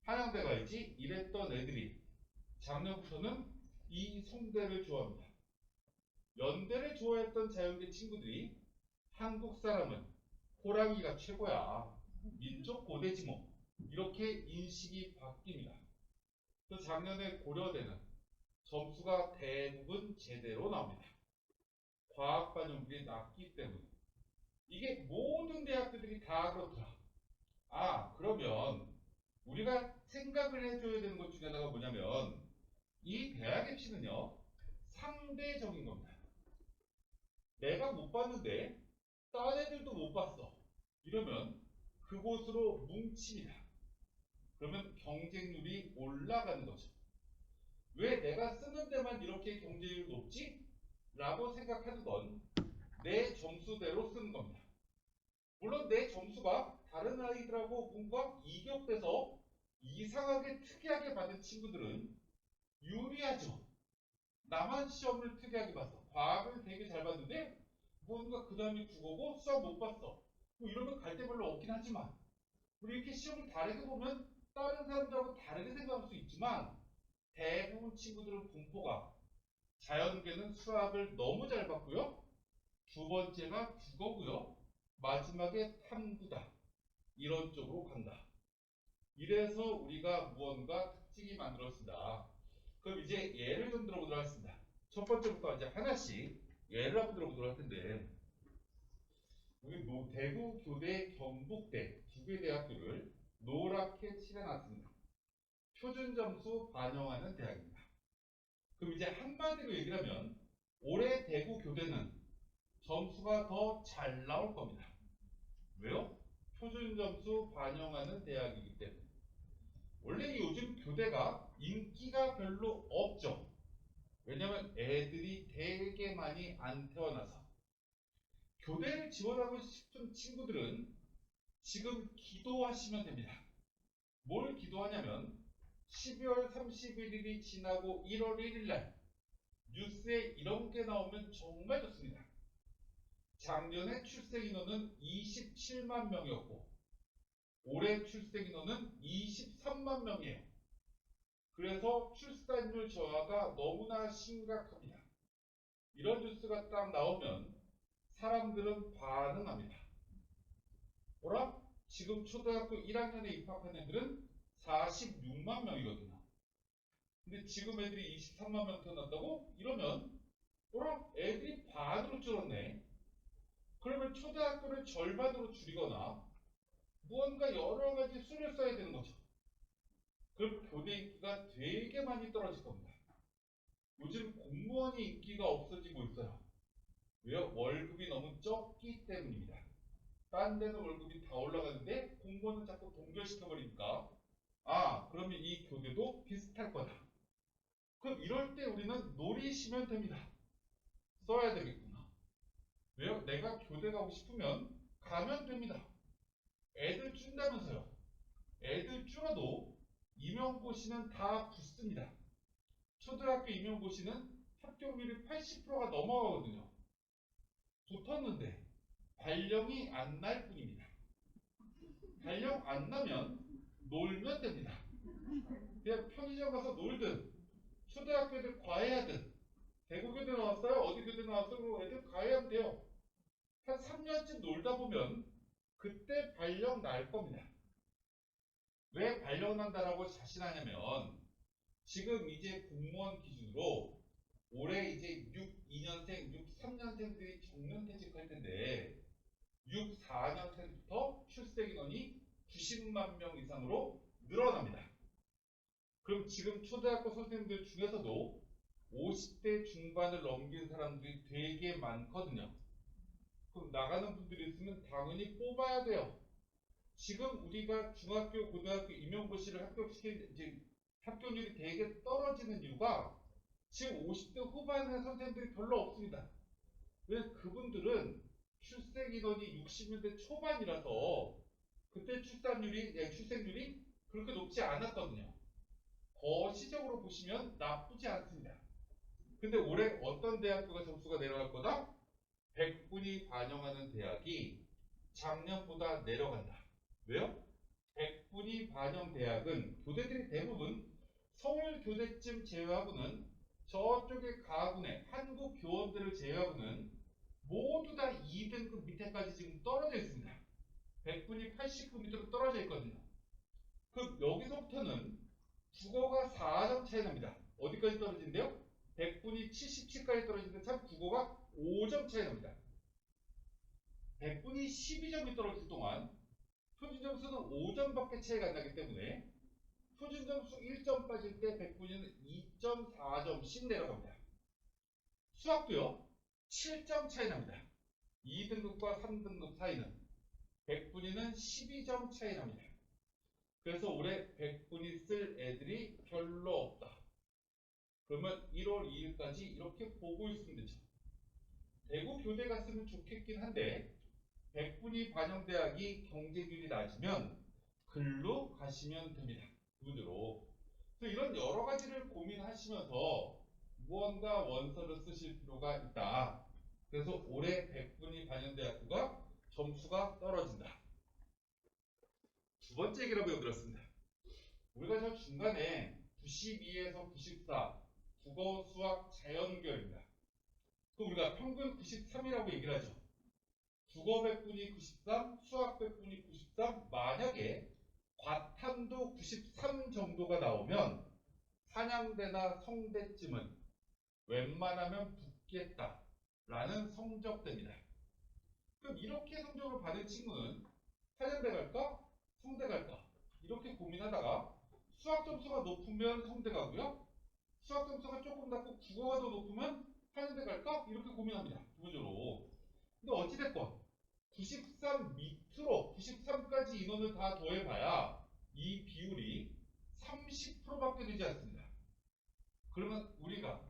한양대 가야지. 이랬던 애들이 작년부터는 이 성대를 좋아합니다. 연대를 좋아했던 자연계 친구들이 한국 사람은 호랑이가 최고야. 민족 고대지 뭐. 이렇게 인식이 바뀝니다. 그래서 작년에 고려대는 점수가 대부분 제대로 나옵니다. 과학 반영률이 낮기 때문에. 이게 모든 대학들이 다 그렇더라. 아, 그러면 우리가 생각을 해줘야 되는 것 중에 하나가 뭐냐면 이 대학 입시는요 상대적인 겁니다. 내가 못 봤는데 딴 애들도 못 봤어. 이러면 그곳으로 뭉칩니다. 그러면 경쟁률이 올라가는 거죠. 왜 내가 쓰는 데만 이렇게 경쟁률이 높지? 라고 생각하는 건 내 점수대로 쓰는 겁니다. 물론 내 점수가 다른 아이들하고 뭔가 이격돼서 이상하게 특이하게 받은 친구들은 유리하죠. 나만 시험을 특이하게 봤어. 과학을 되게 잘 봤는데 뭔가 그 다음에 국어고 수학 못 봤어. 뭐 이러면 갈 데 별로 없긴 하지만 우리 이렇게 시험을 다르게 보면 다른 사람들하고 다르게 생각할 수 있지만 대부분 친구들은 분포가 자연계는 수학을 너무 잘 봤고요. 두 번째가 국어고요. 마지막에 탐구다. 이런 쪽으로 간다. 이래서 우리가 무언가 특징이 만들어진다. 그럼 이제 예를 좀 들어보도록 하겠습니다. 첫 번째부터 이제 하나씩 예를 한번 들어보도록 할 텐데 여기 대구, 교대, 경북대 두 개 대학교를 노랗게 칠해놨습니다. 표준 점수 반영하는 대학입니다. 그럼 이제 한마디로 얘기를 하면 올해 대구 교대는 점수가 더 잘 나올 겁니다. 왜요? 표준 점수 반영하는 대학이기 때문에. 원래 요즘 교대가 인기가 별로 없죠. 왜냐면 애들이 되게 많이 안 태어나서. 교대를 지원하고 싶은 친구들은 지금 기도하시면 됩니다. 뭘 기도하냐면 12월 31일이 지나고 1월 1일 날 뉴스에 이런 게 나오면 정말 좋습니다. 작년에 출생 인원은 27만 명이었고 올해 출생 인원은 23만 명이에요. 그래서 출산율 저하가 너무나 심각합니다. 이런 뉴스가 딱 나오면 사람들은 반응합니다. 뭐라? 지금 초등학교 1학년에 입학한 애들은 46만 명이거든요. 근데 지금 애들이 23만 명 태어났다고? 이러면 뭐라? 애들이 반으로 줄었네. 그러면 초등학교를 절반으로 줄이거나 무언가 여러 가지 수를 써야 되는 거죠. 그럼 교대 인기가 되게 많이 떨어질 겁니다. 요즘 공무원이 인기가 없어지고 있어요. 왜요? 월급이 너무 적기 때문입니다. 딴 데는 월급이 다 올라가는데 공무원은 자꾸 동결시켜버리니까 그러면 이 교대도 비슷할 거다. 그럼 이럴 때 우리는 노리시면 됩니다. 써야 되겠구나. 왜요? 내가 교대 가고 싶으면 가면 됩니다. 애들 준다면서요. 애들 줄어도 임용고시는 다 붙습니다. 초등학교 임용고시는 합격률이 80%가 넘어가거든요. 붙었는데 발령이 안 날 뿐입니다. 발령 안 나면 놀면 됩니다. 그냥 편의점 가서 놀든 초등학교 애들 과외하든 대구교대 나왔어요? 어디 교대 나왔어요? 그럼 애들 과외하면 돼요. 한 3년쯤 놀다 보면 그때 발령 날 겁니다. 왜 발령 난다라고 자신하냐면 지금 이제 공무원 기준으로 올해 이제 2년생, 3년생들이 정년퇴직할 텐데 4년생부터 출생 인원이 90만 명 이상으로 늘어납니다. 그럼 지금 초등학교 선생님들 중에서도 50대 중반을 넘긴 사람들이 되게 많거든요. 그럼 나가는 분들이 있으면 당연히 뽑아야 돼요. 지금 우리가 중학교, 고등학교 임용고시를 합격시킨 이제 합격률이 되게 떨어지는 이유가 지금 50대 후반의 선생님들이 별로 없습니다. 왜? 그분들은 출생 인원이 60년대 초반이라서 그때 출생률이 그렇게 높지 않았거든요. 거시적으로 보시면 나쁘지 않습니다. 근데 올해 어떤 대학교가 점수가 내려갈 거다? 100분이 반영하는 대학이 작년보다 내려간다. 왜요? 100분위 반영 대학은 교대들이 대부분 서울교대쯤 제외하고는 저쪽의 가군의 한국교원대를 제외하고는 모두 다 2등급 밑에까지 지금 떨어져 있습니다. 100분위 80분 밑으로 떨어져 있거든요. 그럼 여기서부터는 국어가 4점 차이 납니다. 어디까지 떨어진대요? 100분위 77까지 떨어지는데 참 국어가 5점 차이 납니다. 100분위 12점이 떨어질 동안 표준점수는 5점밖에 차이가 안 나기 때문에 표준점수 1점 빠질 때 100분위는 2.4점씩 내려갑니다. 수학도요. 7점 차이 납니다. 2등급과 3등급 사이는 100분위는 12점 차이 납니다. 그래서 올해 100분위 쓸 애들이 별로 없다. 그러면 1월 2일까지 이렇게 보고 있으면 되죠. 대구 교대 갔으면 좋겠긴 한데 100분위 반영대학이 경쟁률이 낮으면 글로 가시면 됩니다. 그대로. 그래서 이런 여러 가지를 고민하시면서 무언가 원서를 쓰실 필요가 있다. 그래서 올해 100분위 반영대학교가 점수가 떨어진다. 두 번째 얘기를 배워드렸습니다. 우리가 저 중간에 92에서 94 국어, 수학, 자연계열입니다. 그 우리가 평균 93이라고 얘기를 하죠. 국어 100분위 93, 수학 100분위 93, 만약에 과탐도 93 정도가 나오면 한양대나 성대쯤은 웬만하면 붙겠다라는 성적대입니다. 그럼 이렇게 성적을 받은 친구는 한양대 갈까? 성대 갈까? 이렇게 고민하다가 수학 점수가 높으면 성대 가고요. 수학 점수가 조금 낮고 국어가 더 높으면 한양대 갈까? 이렇게 고민합니다. 기본적으로. 근데 어찌됐건 93 밑으로 93까지 인원을 다 더해봐야 이 비율이 30%밖에 되지 않습니다. 그러면 우리가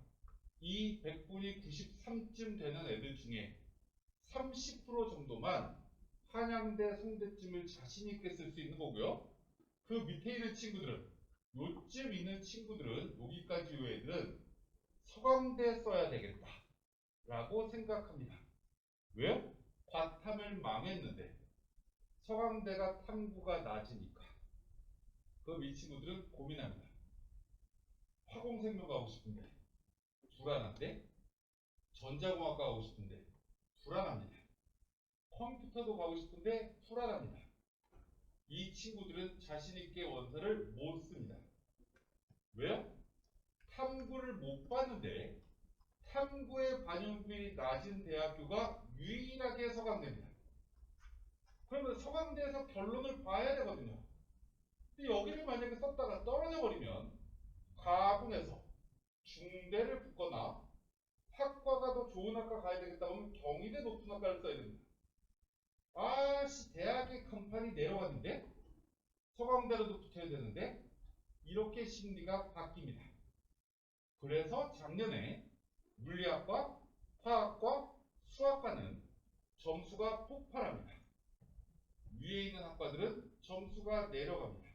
이 100분이 93쯤 되는 애들 중에 30% 정도만 한양대, 성대쯤을 자신있게 쓸 수 있는 거고요. 그 밑에 있는 친구들은 요쯤 있는 친구들은 여기까지 요 애들은 서강대 써야 되겠다 라고 생각합니다. 왜요? 과탐을 망했는데 서강대가 탐구가 낮으니까. 그럼 이 친구들은 고민합니다. 화공생명 가고 싶은데 불안한데, 전자공학 가고 싶은데 불안합니다. 컴퓨터도 가고 싶은데 불안합니다. 이 친구들은 자신있게 원서를 못 씁니다. 왜요? 탐구를 못 봤는데 탐구의 반영률이 낮은 대학교가 유일하게 서강대입니다. 그러면 서강대에서 결론을 봐야 되거든요. 근데 여기를 만약에 썼다가 떨어져 버리면 가군에서 중대를 붙거나 학과가 더 좋은 학과 가야 되겠다 하면 경희대 높은 학과를 써야 됩니다. 아씨 대학의 간판이 내려갔는데 서강대로도 붙어야 되는데 이렇게 심리가 바뀝니다. 그래서 작년에 물리학과, 화학과, 수학과는 점수가 폭발합니다. 위에 있는 학과들은 점수가 내려갑니다.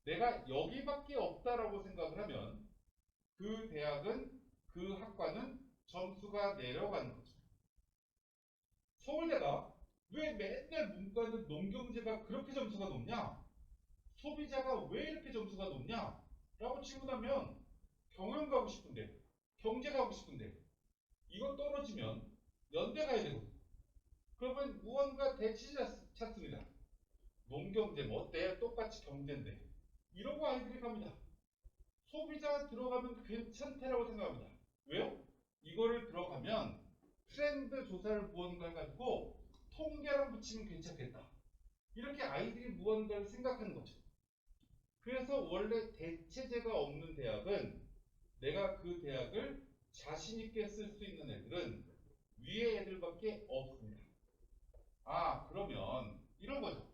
내가 여기밖에 없다라고 생각을 하면 그 대학은 그 학과는 점수가 내려가는 거죠. 서울대가 왜 맨날 문과는 농경제가 그렇게 점수가 높냐? 소비자가 왜 이렇게 점수가 높냐? 라고 질문하면 경영 가고 싶은데, 경제 가고 싶은데 이거 떨어지면 연대 가야 되거든요. 그러면 무언가 대치 찾습니다. 농경제 뭐 어때? 똑같이 경제인데. 이러고 아이들이 갑니다. 소비자 들어가면 괜찮다라고 생각합니다. 왜요? 이거를 들어가면 트렌드 조사를 무언가 해가지고 통계랑 붙이면 괜찮겠다. 이렇게 아이들이 무언가를 생각하는 거죠. 그래서 원래 대체제가 없는 대학은 내가 그 대학을 자신있게 쓸 수 있는 애들은 위에 애들밖에 없습니다. 아 그러면 이런 거죠.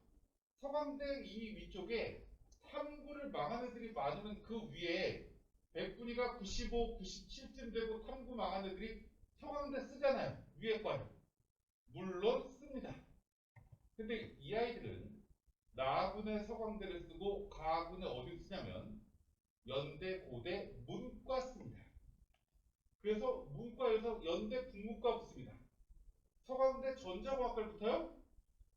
서강대 이 위쪽에 탐구를 망한 애들이 많으면 그 위에 백분위가 95, 97쯤 되고 탐구 망한 애들이 서강대 쓰잖아요. 위에 과를. 물론 씁니다. 근데 이 아이들은 나군의 서강대를 쓰고 가군의 어디를 쓰냐면 연대, 고대, 문과 씁니다. 그래서 문과에서 연대 국문과 붙습니다. 서강대 전자공학과를 붙어요?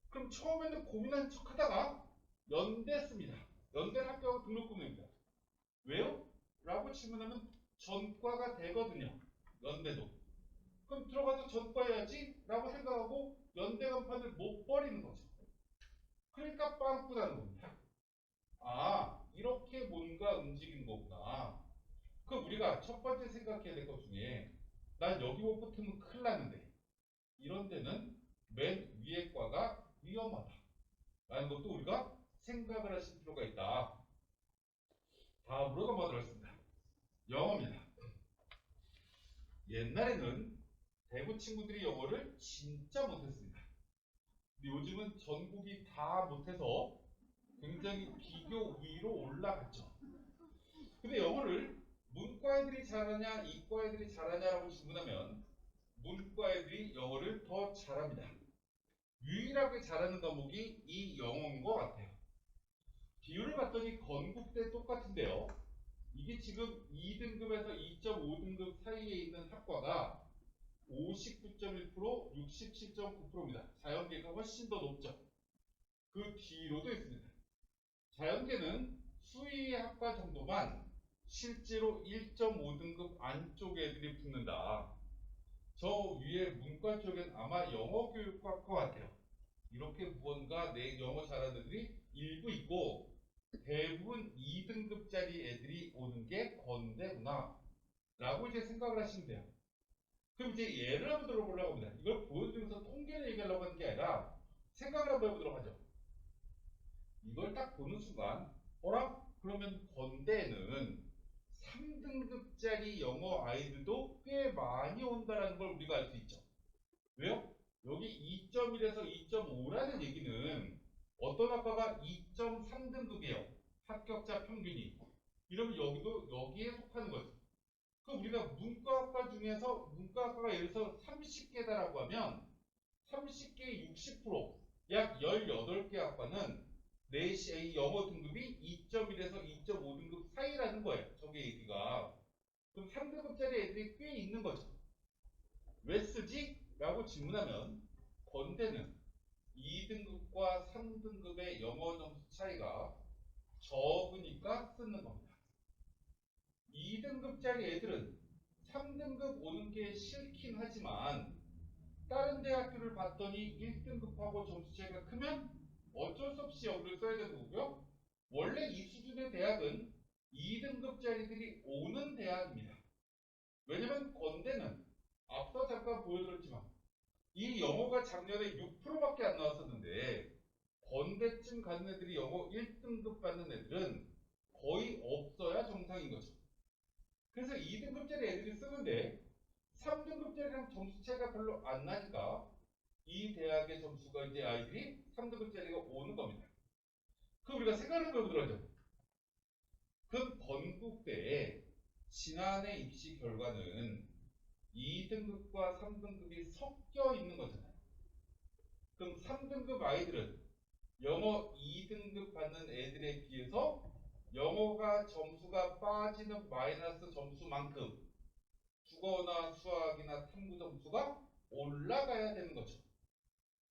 그럼 처음에는 고민한 척 하다가 연대 씁니다. 연대를 합격하고 등록금입니다. 왜요? 라고 질문하면 전과가 되거든요. 연대도. 그럼 들어가서 전과 해야지 라고 생각하고 연대 간판을 못 버리는 거죠. 그러니까 빵꾸나는 겁니다. 아 이렇게 뭔가 움직이는 거구나. 그럼 우리가 첫 번째 생각해야 될 것 중에 난 여기 못 붙으면 큰일 나는데 이런 데는 맨 위에 과가 위험하다 라는 것도 우리가 생각을 하실 필요가 있다. 다음으로 넘어가도록 하겠습니다. 영어입니다. 옛날에는 대구 친구들이 영어를 진짜 못했습니다. 근데 요즘은 전국이 다 못해서 굉장히 비교 위로 올라갔죠. 근데 영어를 문과 애들이 잘하냐 이과 애들이 잘하냐라고 질문하면 문과 애들이 영어를 더 잘합니다. 유일하게 잘하는 과목이 이 영어인 것 같아요. 비율을 봤더니 건국대 똑같은데요. 이게 지금 2등급에서 2.5등급 사이에 있는 학과가 59.1%, 67.9%입니다. 자연계가 훨씬 더 높죠. 그 뒤로도 있습니다. 자연계는 수의 학과 정도만 실제로 1.5등급 안쪽 애들이 붙는다. 저 위에 문과 쪽엔 아마 영어 교육과 것 같아요. 이렇게 무언가 내 영어 잘하는 애들이 일부 있고 대부분 2등급짜리 애들이 오는 게 건대구나 라고 이제 생각을 하시면 돼요. 그럼 이제 예를 한번 들어보려고 합니다. 이걸 보여주면서 통계를 얘기하려고 하는 게 아니라 생각을 한번 해보도록 하죠. 이걸 딱 보는 순간 어라? 그러면 건대는 3등급짜리 영어 아이들도 꽤 많이 온다는 걸 우리가 알 수 있죠. 왜요? 여기 2.1에서 2.5라는 얘기는 어떤 학과가 2.3등급이에요. 합격자 평균이. 이러면 여기도 여기에 속하는 거죠. 그럼 우리가 문과학과 중에서 문과학과가 예를 들어서 30개다라고 하면 30개의 60%, 약 18개 학과는 이 영어 등급이 2.1에서 2.5등급 사이라는 거예요. 저게 얘기가. 그럼 3등급짜리 애들이 꽤 있는 거죠. 왜 쓰지? 라고 질문하면 건대는 2등급과 3등급의 영어 점수 차이가 적으니까 쓰는 겁니다. 2등급짜리 애들은 3등급 오는 게 싫긴 하지만 다른 대학교를 봤더니 1등급하고 점수 차이가 크면 어쩔 수 없이 여기를 써야 되는 거고요. 원래 이 수준의 대학은 2등급짜리들이 오는 대학입니다. 왜냐면 건대는 앞서 잠깐 보여드렸지만 이 영어가 작년에 6%밖에 안 나왔었는데 건대쯤 가는 애들이 영어 1등급 받는 애들은 거의 없어야 정상인 거죠. 그래서 2등급짜리 애들이 쓰는데 3등급짜리랑 점수 차이가 별로 안 나니까 이 대학의 점수가 이제 아이들이 3등급짜리가 오는 겁니다. 그럼 우리가 생각을 해보면 그러죠. 그 건국대에 지난해 입시 결과는 2등급과 3등급이 섞여 있는 거잖아요. 그럼 3등급 아이들은 영어 2등급 받는 애들에 비해서 영어가 점수가 빠지는 마이너스 점수만큼 국어나 수학이나 탐구 점수가 올라가야 되는 거죠.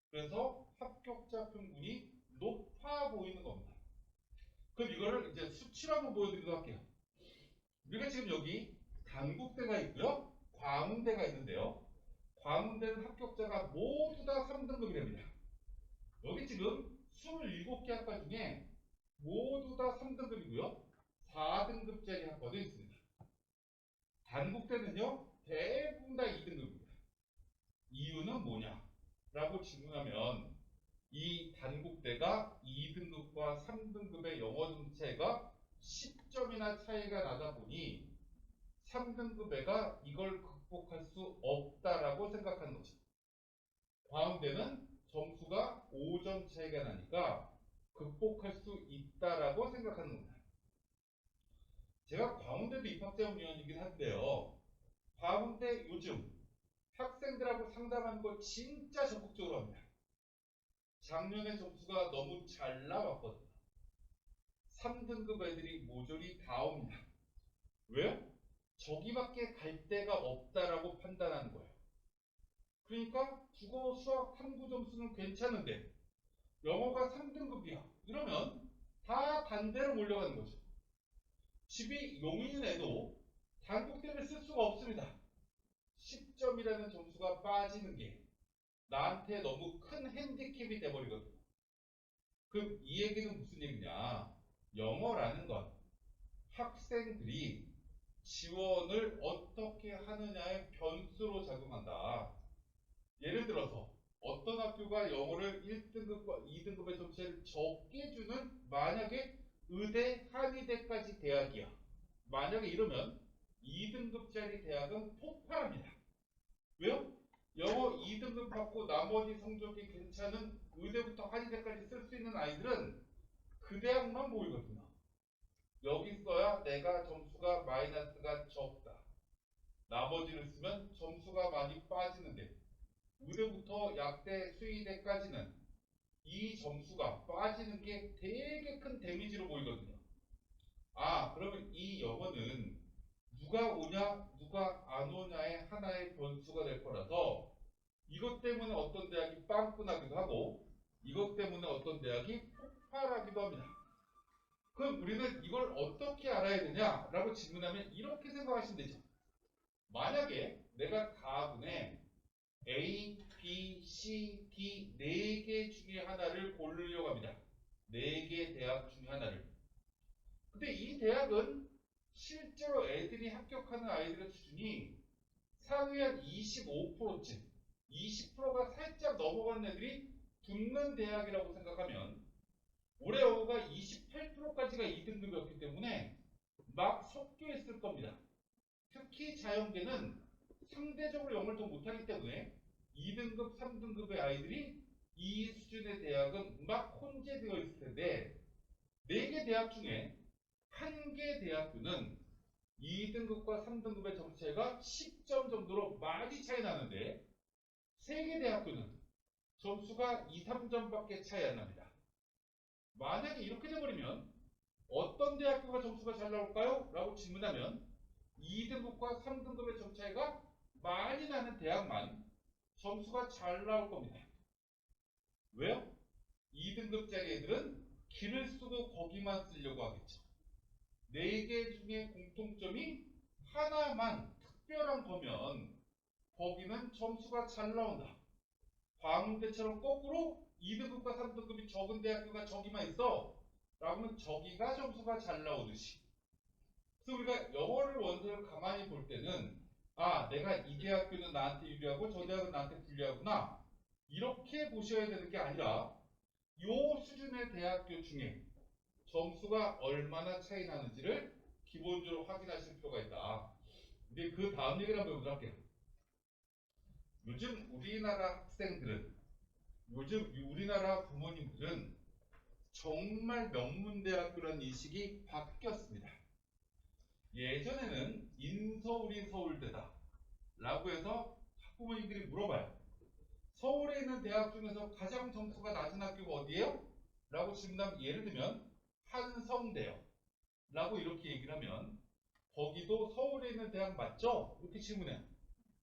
그래서 합격자 평균이 높아 보이는 겁니다. 그럼 이거를 이제 수치로 한번 보여드리도록 할게요. 우리가 지금 여기 단국대가 있고요. 광운대가 있는데요. 광운대는 합격자가 모두 다 3등급이랍니다. 여기 지금 27개 학과 중에 모두 다 3등급이고요. 4등급짜리 학과도 있습니다. 단국대는요. 대부분 다 2등급입니다. 이유는 뭐냐? 라고 질문하면 이 단국대가 2등급과 3등급의 영어 점수가 10점이나 차이가 나다 보니 3등급 애가 이걸 극복할 수 없다라고 생각하는 거죠. 광운대는 점수가 5점 차이가 나니까 극복할 수 있다라고 생각하는 겁니다. 제가 광운대도 입학자문위원이긴 한데요. 광운대 요즘 학생들하고 상담하는 걸 진짜 적극적으로 합니다. 작년에 점수가 너무 잘 나왔거든요. 3등급 애들이 모조리 다 옵니다. 왜요? 저기밖에 갈 데가 없다라고 판단하는 거예요. 그러니까 국어, 수학, 탐구 점수는 괜찮은데 영어가 3등급이야. 이러면 다 반대로 몰려가는 거죠. 집이 용인인 애도 단국대를 쓸 수가 없습니다. 10점이라는 점수가 빠지는 게 나한테 너무 큰 핸디캡이 돼버리거든요. 그럼 이 얘기는 무슨 얘기냐? 영어라는 건 학생들이 지원을 어떻게 하느냐의 변수로 작용한다. 예를 들어서 어떤 학교가 영어를 1등급과 2등급의 점수를 적게 주는 만약에 의대, 한의대까지 대학이야. 만약에 이러면 2등급짜리 대학은 폭발합니다. 왜요? 영어 2등급 받고 나머지 성적이 괜찮은 의대부터 한의대까지 쓸 수 있는 아이들은 그 대학만 모이거든요. 여기 써야 내가 점수가 마이너스가 적다. 나머지를 쓰면 점수가 많이 빠지는데 의대부터 약대, 수의대까지는 이 점수가 빠지는 게 되게 큰 데미지로 보이거든요. 아, 그러면 이 영어는 누가 오냐, 누가 안 오냐의 하나의 변수가 될 거라서 이것 때문에 어떤 대학이 빵꾸나기도 하고 이것 때문에 어떤 대학이 폭발하기도 합니다. 그럼 우리는 이걸 어떻게 알아야 되냐라고 질문하면 이렇게 생각하시면 되죠. 만약에 내가 가군에 A, B, C, D 4개 중에 하나를 고르려고 합니다. 4개 대학 중에 하나를. 근데 이 대학은 실제로 애들이 합격하는 아이들의 수준이 상위 한 25%쯤, 20%가 살짝 넘어가는 애들이 붙는 대학이라고 생각하면 올해 영어가 28%까지가 2등급이었기 때문에 막 섞여 있을 겁니다. 특히 자연계는 상대적으로 영어를 더 못하기 때문에 2등급, 3등급의 아이들이 이 수준의 대학은 막 혼재되어 있을 텐데 4개 대학 중에 1개 대학교는 2등급과 3등급의 점수 차이가 10점 정도로 많이 차이 나는데 3개 대학교는 점수가 2, 3점밖에 차이 안 납니다. 만약에 이렇게 돼버리면 어떤 대학교가 점수가 잘 나올까요? 라고 질문하면 2등급과 3등급의 점 차이가 많이 나는 대학만 점수가 잘 나올 겁니다. 왜요? 2등급짜리 애들은 길을 쓰고 거기만 쓰려고 하겠죠. 4개 중에 공통점이 하나만 특별한 거면 거기는 점수가 잘 나온다. 광운대처럼 거꾸로 2등급과 3등급이 적은 대학교가 저기만 있어. 라면 저기가 점수가 잘 나오듯이. 그래서 우리가 영어를 원서를 가만히 볼 때는 아, 내가 이 대학교는 나한테 유리하고 저 대학은 나한테 불리하구나. 이렇게 보셔야 되는 게 아니라 요 수준의 대학교 중에 점수가 얼마나 차이 나는지를 기본적으로 확인하실 필요가 있다. 이제 그 다음 얘기를 한번 해보도록 할게요. 요즘 우리나라 학생들은, 요즘 우리나라 부모님들은 정말 명문대학교라는 인식이 바뀌었습니다. 예전에는 인서울이 서울대다 라고 해서 학부모님들이 물어봐요. 서울에 있는 대학 중에서 가장 점수가 낮은 학교가 어디예요? 라고 질문하면, 예를 들면 한성대요 라고 이렇게 얘기를 하면, 거기도 서울에 있는 대학 맞죠? 이렇게 질문해요.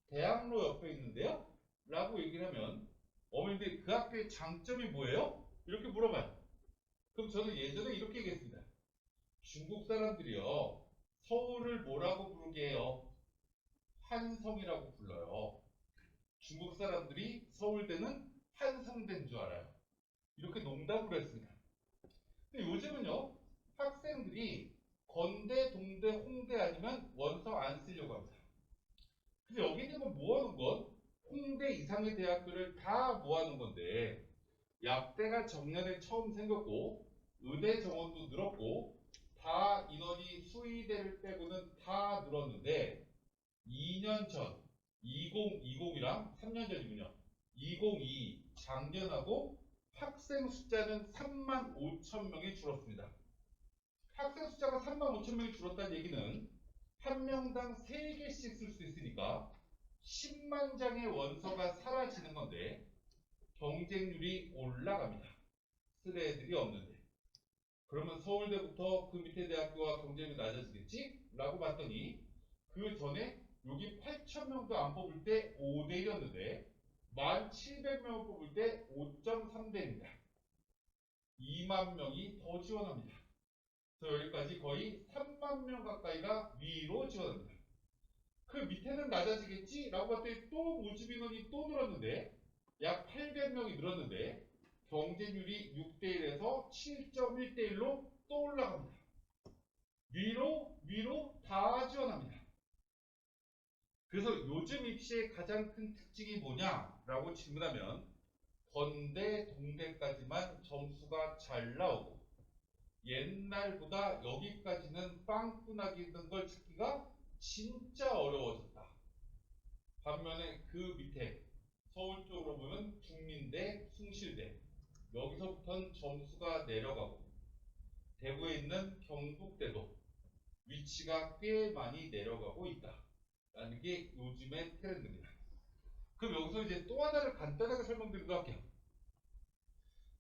대학로 옆에 있는데요? 라고 얘기를 하면, 어머님들이 그 학교의 장점이 뭐예요? 이렇게 물어봐요. 그럼 저는 예전에 이렇게 얘기했습니다. 중국 사람들이요, 서울을 뭐라고 부르게 해요? 한성이라고 불러요. 중국 사람들이 서울대는 한성대인 줄 알아요. 이렇게 농담으로 했습니다. 근데 요즘은요, 학생들이 건대, 동대, 홍대 아니면 원서 안 쓰려고 합니다. 근데 여기 있는 건 모아놓은 건 홍대 이상의 대학교를 다 모아놓은 건데, 약대가 작년에 처음 생겼고 의대 정원도 늘었고 다 인원이 수의대를 빼고는 다 늘었는데, 2년 전 2020이랑 3년 전이군요. 2022 작년하고 학생 숫자는 3만 5천 명이 줄었습니다. 학생 숫자가 3만 5천 명이 줄었다는 얘기는 한 명당 3개씩 쓸 수 있으니까 10만 장의 원서가 사라지는 건데, 경쟁률이 올라갑니다. 쓸 애들이 없는데. 그러면 서울대부터 그 밑에 대학교와 경쟁률이 낮아지겠지? 라고 봤더니, 그 전에 여기 8,000명도 안 뽑을 때 5대1이었는데 1,700명을 뽑을 때 5.3대입니다. 2만 명이 더 지원합니다. 그래서 여기까지 거의 3만 명 가까이가 위로 지원합니다. 그 밑에는 낮아지겠지? 라고 봤더니 또 모집 인원이 또 늘었는데, 약 800명이 늘었는데 경쟁률이 6대1에서 7.1대1로 또 올라갑니다. 위로 다 지원합니다. 그래서 요즘 입시의 가장 큰 특징이 뭐냐라고 질문하면, 건대, 동대까지만 점수가 잘 나오고 옛날보다 여기까지는 빵꾸나기 있는 걸 찾기가 진짜 어려워졌다. 반면에 그 밑에 서울 쪽으로 보면 국민대, 숭실대, 여기서부터는 점수가 내려가고, 대구에 있는 경북대도 위치가 꽤 많이 내려가고 있다 라는 게 요즘의 트렌드입니다. 그럼 여기서 이제 또 하나를 간단하게 설명드리도록 할게요.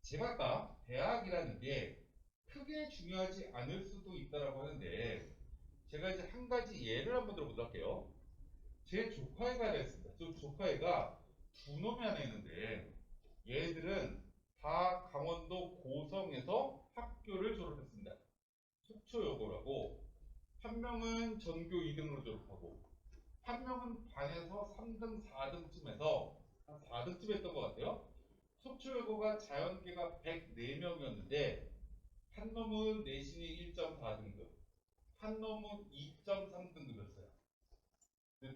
제가 아까 대학이라는 게 크게 중요하지 않을 수도 있다라고 하는데, 제가 이제 한 가지 예를 한번 들어보도록 할게요. 제 조카애가 있습니다. 저 조카애가 두 놈이 하나 있는데, 얘들은 다 강원도 고성에서 학교를 졸업했습니다. 속초여고라고. 한 명은 전교 2등으로 졸업하고, 한 명은 반에서 3등, 4등쯤에서 한 4등쯤 했던 것 같아요. 속초여고가 자연계가 104명이었는데, 한 놈은 내신이 1.4등급, 한 놈은 2.3등급이었어요.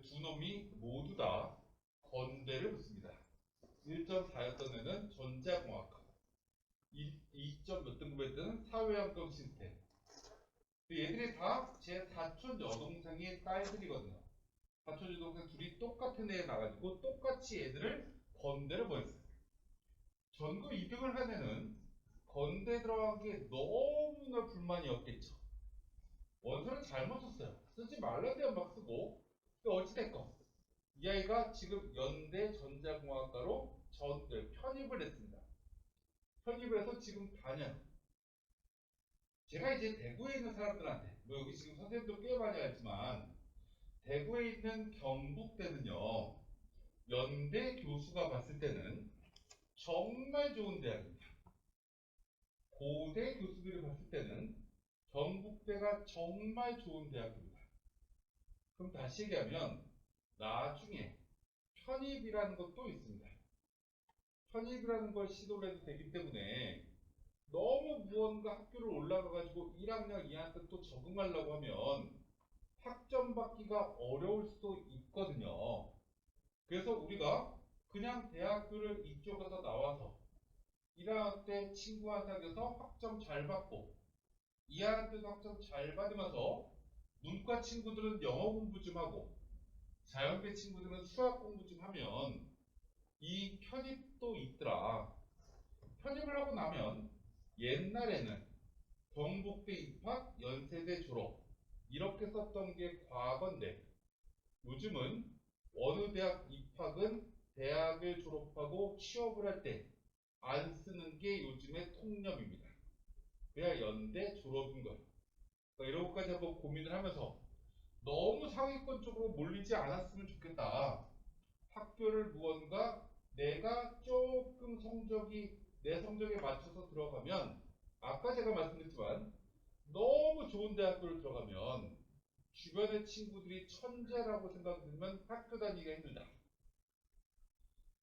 두 놈이 모두 다 건대를 붙습니다. 1.4였던 애는 전자공학과, 2점 몇 등급이었던 사회환경 시스템. 얘들이 다 제 사촌 여동생의 딸들이거든요. 사촌 여동생 둘이 똑같은 애에 나가지고 똑같이 애들을 건대를 보냈어요. 전교 2등을 한 애는 건대 들어간 게 너무나 불만이었겠죠. 원서를 잘못 썼어요. 쓰지 말란 데만 막 쓰고. 어찌됐건 이 아이가 지금 연대 전자공학과로 편입을 했습니다. 편입을 해서 지금 다녀요. 제가 이제 대구에 있는 사람들한테, 뭐 여기 지금 선생님도 꽤 많이 알지만, 대구에 있는 경북대는요, 연대 교수가 봤을 때는 정말 좋은 대학입니다. 고대 교수들이 봤을 때는 경북대가 정말 좋은 대학입니다. 그럼 다시 얘기하면 나중에 편입이라는 것도 있습니다. 편입이라는 걸 시도를 해도 되기 때문에, 너무 무언가 학교를 올라가가지고 1학년, 2학년 때 또 적응하려고 하면 학점 받기가 어려울 수도 있거든요. 그래서 우리가 그냥 대학교를 이쪽에서 나와서 1학년 때 친구와 사귀어서 학점 잘 받고, 2학년 때도 학점 잘 받으면서 문과 친구들은 영어 공부 좀 하고, 자연계 친구들은 수학 공부 좀 하면 이 편입도 있더라. 편입을 하고 나면 옛날에는 경북대 입학, 연세대 졸업 이렇게 썼던 게 과거인데 요즘은 어느 대학 입학은 대학을 졸업하고 취업을 할 때 안 쓰는 게 요즘의 통념입니다. 그냥 연대 졸업인 거예요. 그러니까 이런 것까지 한번 고민을 하면서 너무 상위권 쪽으로 몰리지 않았으면 좋겠다. 학교를 무언가 내가 조금 성적이 내 성적에 맞춰서 들어가면 아까 제가 말씀드렸지만 너무 좋은 대학교를 들어가면 주변의 친구들이 천재라고 생각되면 학교 다니기가 힘들다.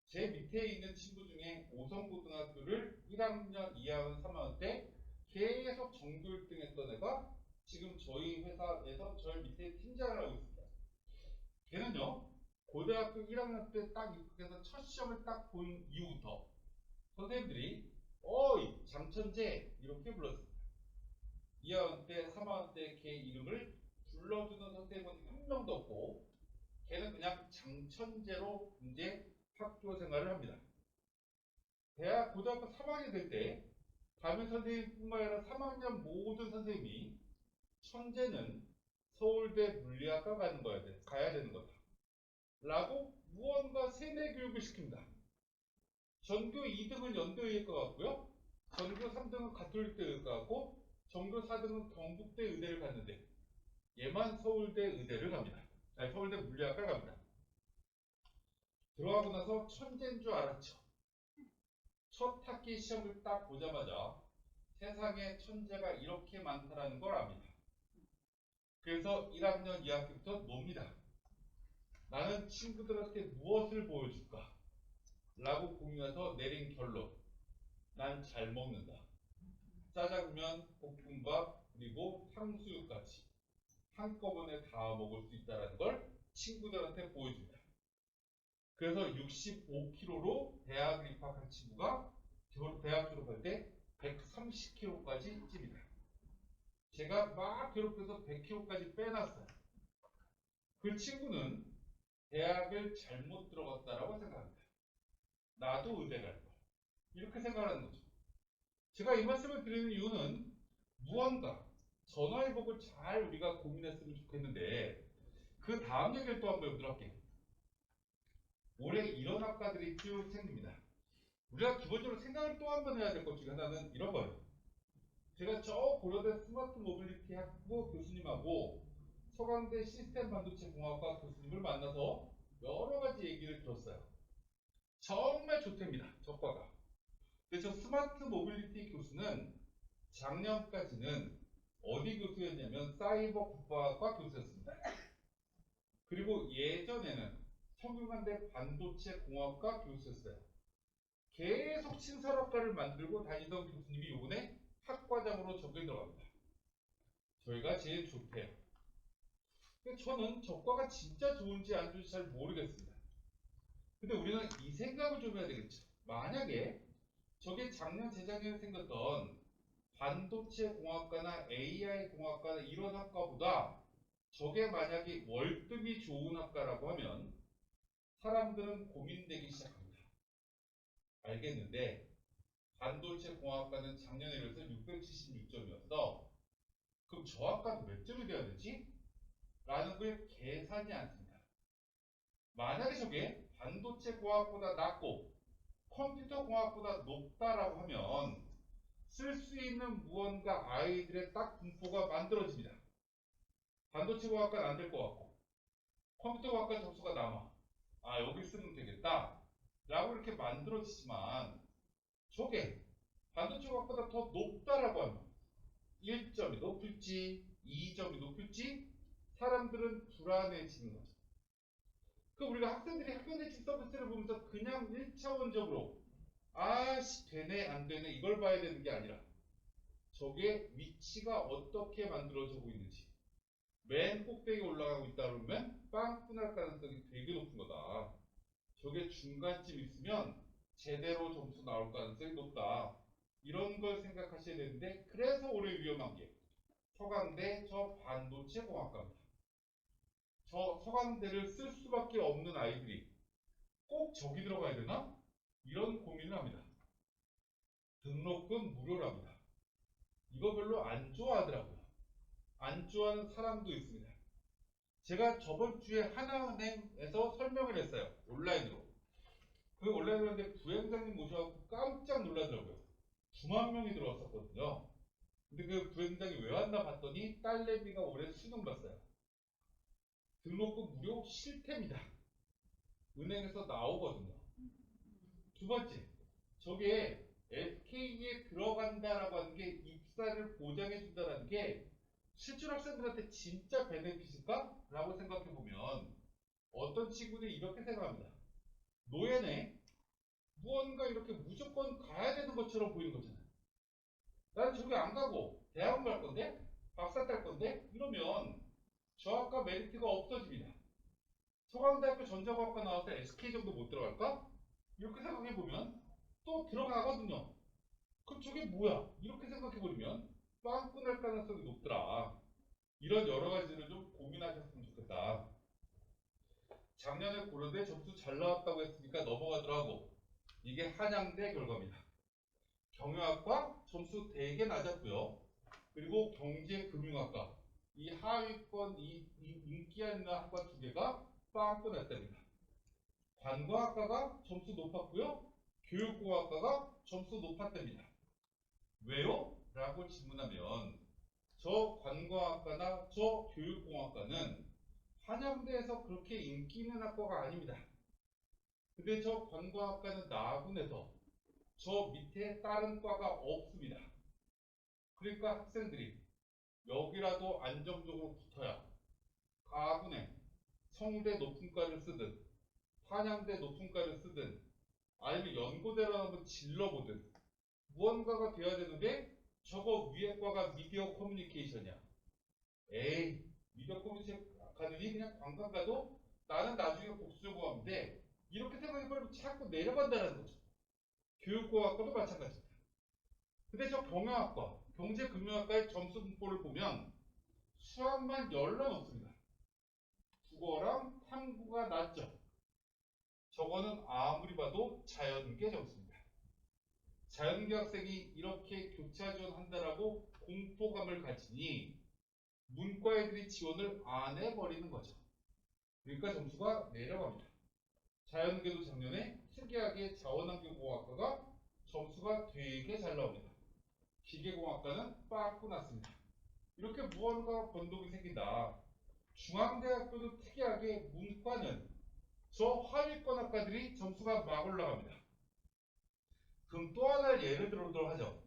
제 밑에 있는 친구 중에 오성고등학교를 1학년, 2학년, 3학년 때 계속 전교 1등 했던 애가 지금 저희 회사에서 저희 밑에 팀장을 하고 있습니다. 걔는요, 고등학교 1학년 때 딱 입학해서 첫 시험을 딱 본 이후부터 선생님들이 어이 장천재 이렇게 불렀습니다. 2학년 때, 3학년 때 걔 이름을 불러주는 선생님은 한 명도 없고 걔는 그냥 장천재로 이제 학교 생활을 합니다. 고등학교 3학년 될 때 담임 선생님뿐만 아니라 3학년 모든 선생님이 천재는 서울대 물리학과 가야 되는 거다. 라고 무언가 세뇌 교육을 시킵니다. 전교 2등은 연대의대 것 같고요. 전교 3등은 가톨릭대 의대 것 같고 전교 4등은 경북대 의대를 갔는데 얘만 서울대 의대를 갑니다. 아니 서울대 물리학과 갑니다. 들어가고 나서 천재인 줄 알았죠. 첫 학기 시험을 딱 보자마자 세상에 천재가 이렇게 많다는 걸 압니다. 그래서 1학년 2학기부터 놉니다. 나는 친구들한테 무엇을 보여줄까? 라고 고민해서 내린 결론. 난 잘 먹는다. 짜장면, 볶음밥, 그리고 탕수육까지 한꺼번에 다 먹을 수 있다는 걸 친구들한테 보여줍니다. 그래서 65kg로 대학을 입학한 친구가 대학 졸업할 때 130kg까지 찝니다. 제가 막 괴롭혀서 100kg까지 빼놨어요. 그 친구는 대학을 잘못 들어갔다라고 생각합니다. 나도 의대 갈 거야. 이렇게 생각하는 거죠. 제가 이 말씀을 드리는 이유는 무언가 전화위복을 잘 우리가 고민했으면 좋겠는데 그 다음 얘기를 또 한번 여기로 할게요. 올해 이런 학과들이 쭉 생깁니다. 우리가 기본적으로 생각을 또 한 번 해야 될 것 중에 하나는 이런 거예요. 제가 저 고려대 스마트 모빌리티 학부 교수님하고 서강대 시스템 반도체 공학과 교수님을 만나서 여러 가지 얘기를 들었어요. 정말 좋답니다. 저과가. 근데 저 스마트 모빌리티 교수는 작년까지는 어디 교수였냐면 사이버 국가학과 교수였습니다. 그리고 예전에는 성균관대 반도체 공학과 교수였어요. 계속 신설학과를 만들고 다니던 교수님이 이번에 학과장으로 적용이 들어갑니다. 저희가 제일 좋대요. 근데 저는 저과가 진짜 좋은지 안 좋은지 잘 모르겠습니다. 근데 우리는 이 생각을 좀 해야 되겠죠. 만약에 저게 작년 재작년에 생겼던 반도체 공학과나 AI 공학과나 이런 학과보다 저게 만약에 월등히 좋은 학과라고 하면 사람들은 고민되기 시작합니다. 알겠는데 반도체 공학과는 작년에 비해서 676점이었어. 그럼 저 학과는 몇 점이 돼야 되지? 라는 걸 계산이 않습니다. 만약에 저게 반도체 공학보다 낮고 컴퓨터 공학보다 높다라고 하면 쓸 수 있는 무언가 아이들의 딱 분포가 만들어집니다. 반도체 공학과는 안 될 것 같고 컴퓨터 공학과 점수가 남아. 아 여기 쓰면 되겠다 라고 이렇게 만들어지지만 저게 반도체 공학보다 더 높다라고 하면 1점이 높을지 2점이 높을지 사람들은 불안해지는 거죠. 그 우리가 학생들이 학교 내신 서비스를 보면서 그냥 1차원적으로 아씨 되네 안 되네 이걸 봐야 되는 게 아니라 저게 위치가 어떻게 만들어지고 있는지 맨 꼭대기에 올라가고 있다 그러면 빵꾸 날 가능성이 되게 높은 거다. 저게 중간쯤 있으면 제대로 점수 나올 가능성이 높다. 이런 걸 생각하셔야 되는데 그래서 올해 위험한 게 서강대 저 반도체 공학과입니다. 저 서강대를 쓸 수밖에 없는 아이들이 꼭 저기 들어가야 되나? 이런 고민을 합니다. 등록금 무료랍니다. 이거 별로 안 좋아하더라고요. 안 좋아하는 사람도 있습니다. 제가 저번 주에 하나은행에서 설명을 했어요. 온라인으로. 그 온라인으로 했는데 부행장님 모셔갖고 깜짝 놀라더라고요. 9만 명이 들어왔었거든요. 근데 그 부행장이 왜 왔나 봤더니 딸내미가 올해 수능 봤어요. 등록금 무료 실태입니다. 은행에서 나오거든요. 두 번째, 저게 SK에 들어간다라고 하는 게 입사를 보장해준다라는 게 실존 학생들한테 진짜 베네핏일까? 라고 생각해보면 어떤 친구들이 이렇게 생각합니다. 노예네? 무언가 이렇게 무조건 가야 되는 것처럼 보이는 거잖아요. 나는 저기 안 가고 대학원 갈 건데? 박사 딸 건데? 이러면 저 학과 메리트가 없어집니다. 서강대학교 전자공학과 나와서 SK 정도 못 들어갈까? 이렇게 생각해보면 또 들어가거든요. 그럼 저게 뭐야? 이렇게 생각해버리면 빵꾸 날 가능성이 높더라. 이런 여러 가지를 좀 고민하셨으면 좋겠다. 작년에 고려대 점수 잘 나왔다고 했으니까 넘어가더라고. 이게 한양대 결과입니다. 경영학과 점수 되게 낮았고요. 그리고 경제금융학과 이 하위권 이 인기 있는 학과 두 개가 빵꾸 났답니다. 관광학과가 점수 높았고요. 교육공학과가 점수 높았답니다. 왜요? 라고 질문하면 저 관광학과나 저 교육공학과는 한양대에서 그렇게 인기 있는 학과가 아닙니다. 근데 저 관광학과는 나군에서 저 밑에 다른 과가 없습니다. 그러니까 학생들이 여기라도 안정적으로 붙어야 가군에 성대 높은 과를 쓰든 한양대 높은 과를 쓰든 아니면 연고대로 한번 질러보든 무언가가 돼야 되는데 저거 위에 과가 미디어 커뮤니케이션이야. 에이, 미디어 커뮤니케이션 가느니 그냥 관광 가도 나는 나중에 복수적으로 하면 돼. 이렇게 생각해버리면 자꾸 내려간다는 거죠. 교육공학과도 마찬가지입니다. 근데 저 경영학과, 경제금융학과의 점수 분포를 보면 수학만 열나 높습니다. 국어랑 탐구가 낮죠. 저거는 아무리 봐도 자연계 점수입니다. 자연계 학생이 이렇게 교차 지원한다라고 공포감을 가지니 문과 애들이 지원을 안 해버리는 거죠. 그러니까 점수가 내려갑니다. 자연계도 작년에 특이하게 자원환경공학과가 점수가 되게 잘 나옵니다. 기계공학과는 빠꾸 났습니다. 이렇게 무언가 변동이 생긴다. 중앙대학교도 특이하게 문과는 저 하위권 학과들이 점수가 막 올라갑니다. 그럼 또 하나 예를 들어보도록 하죠.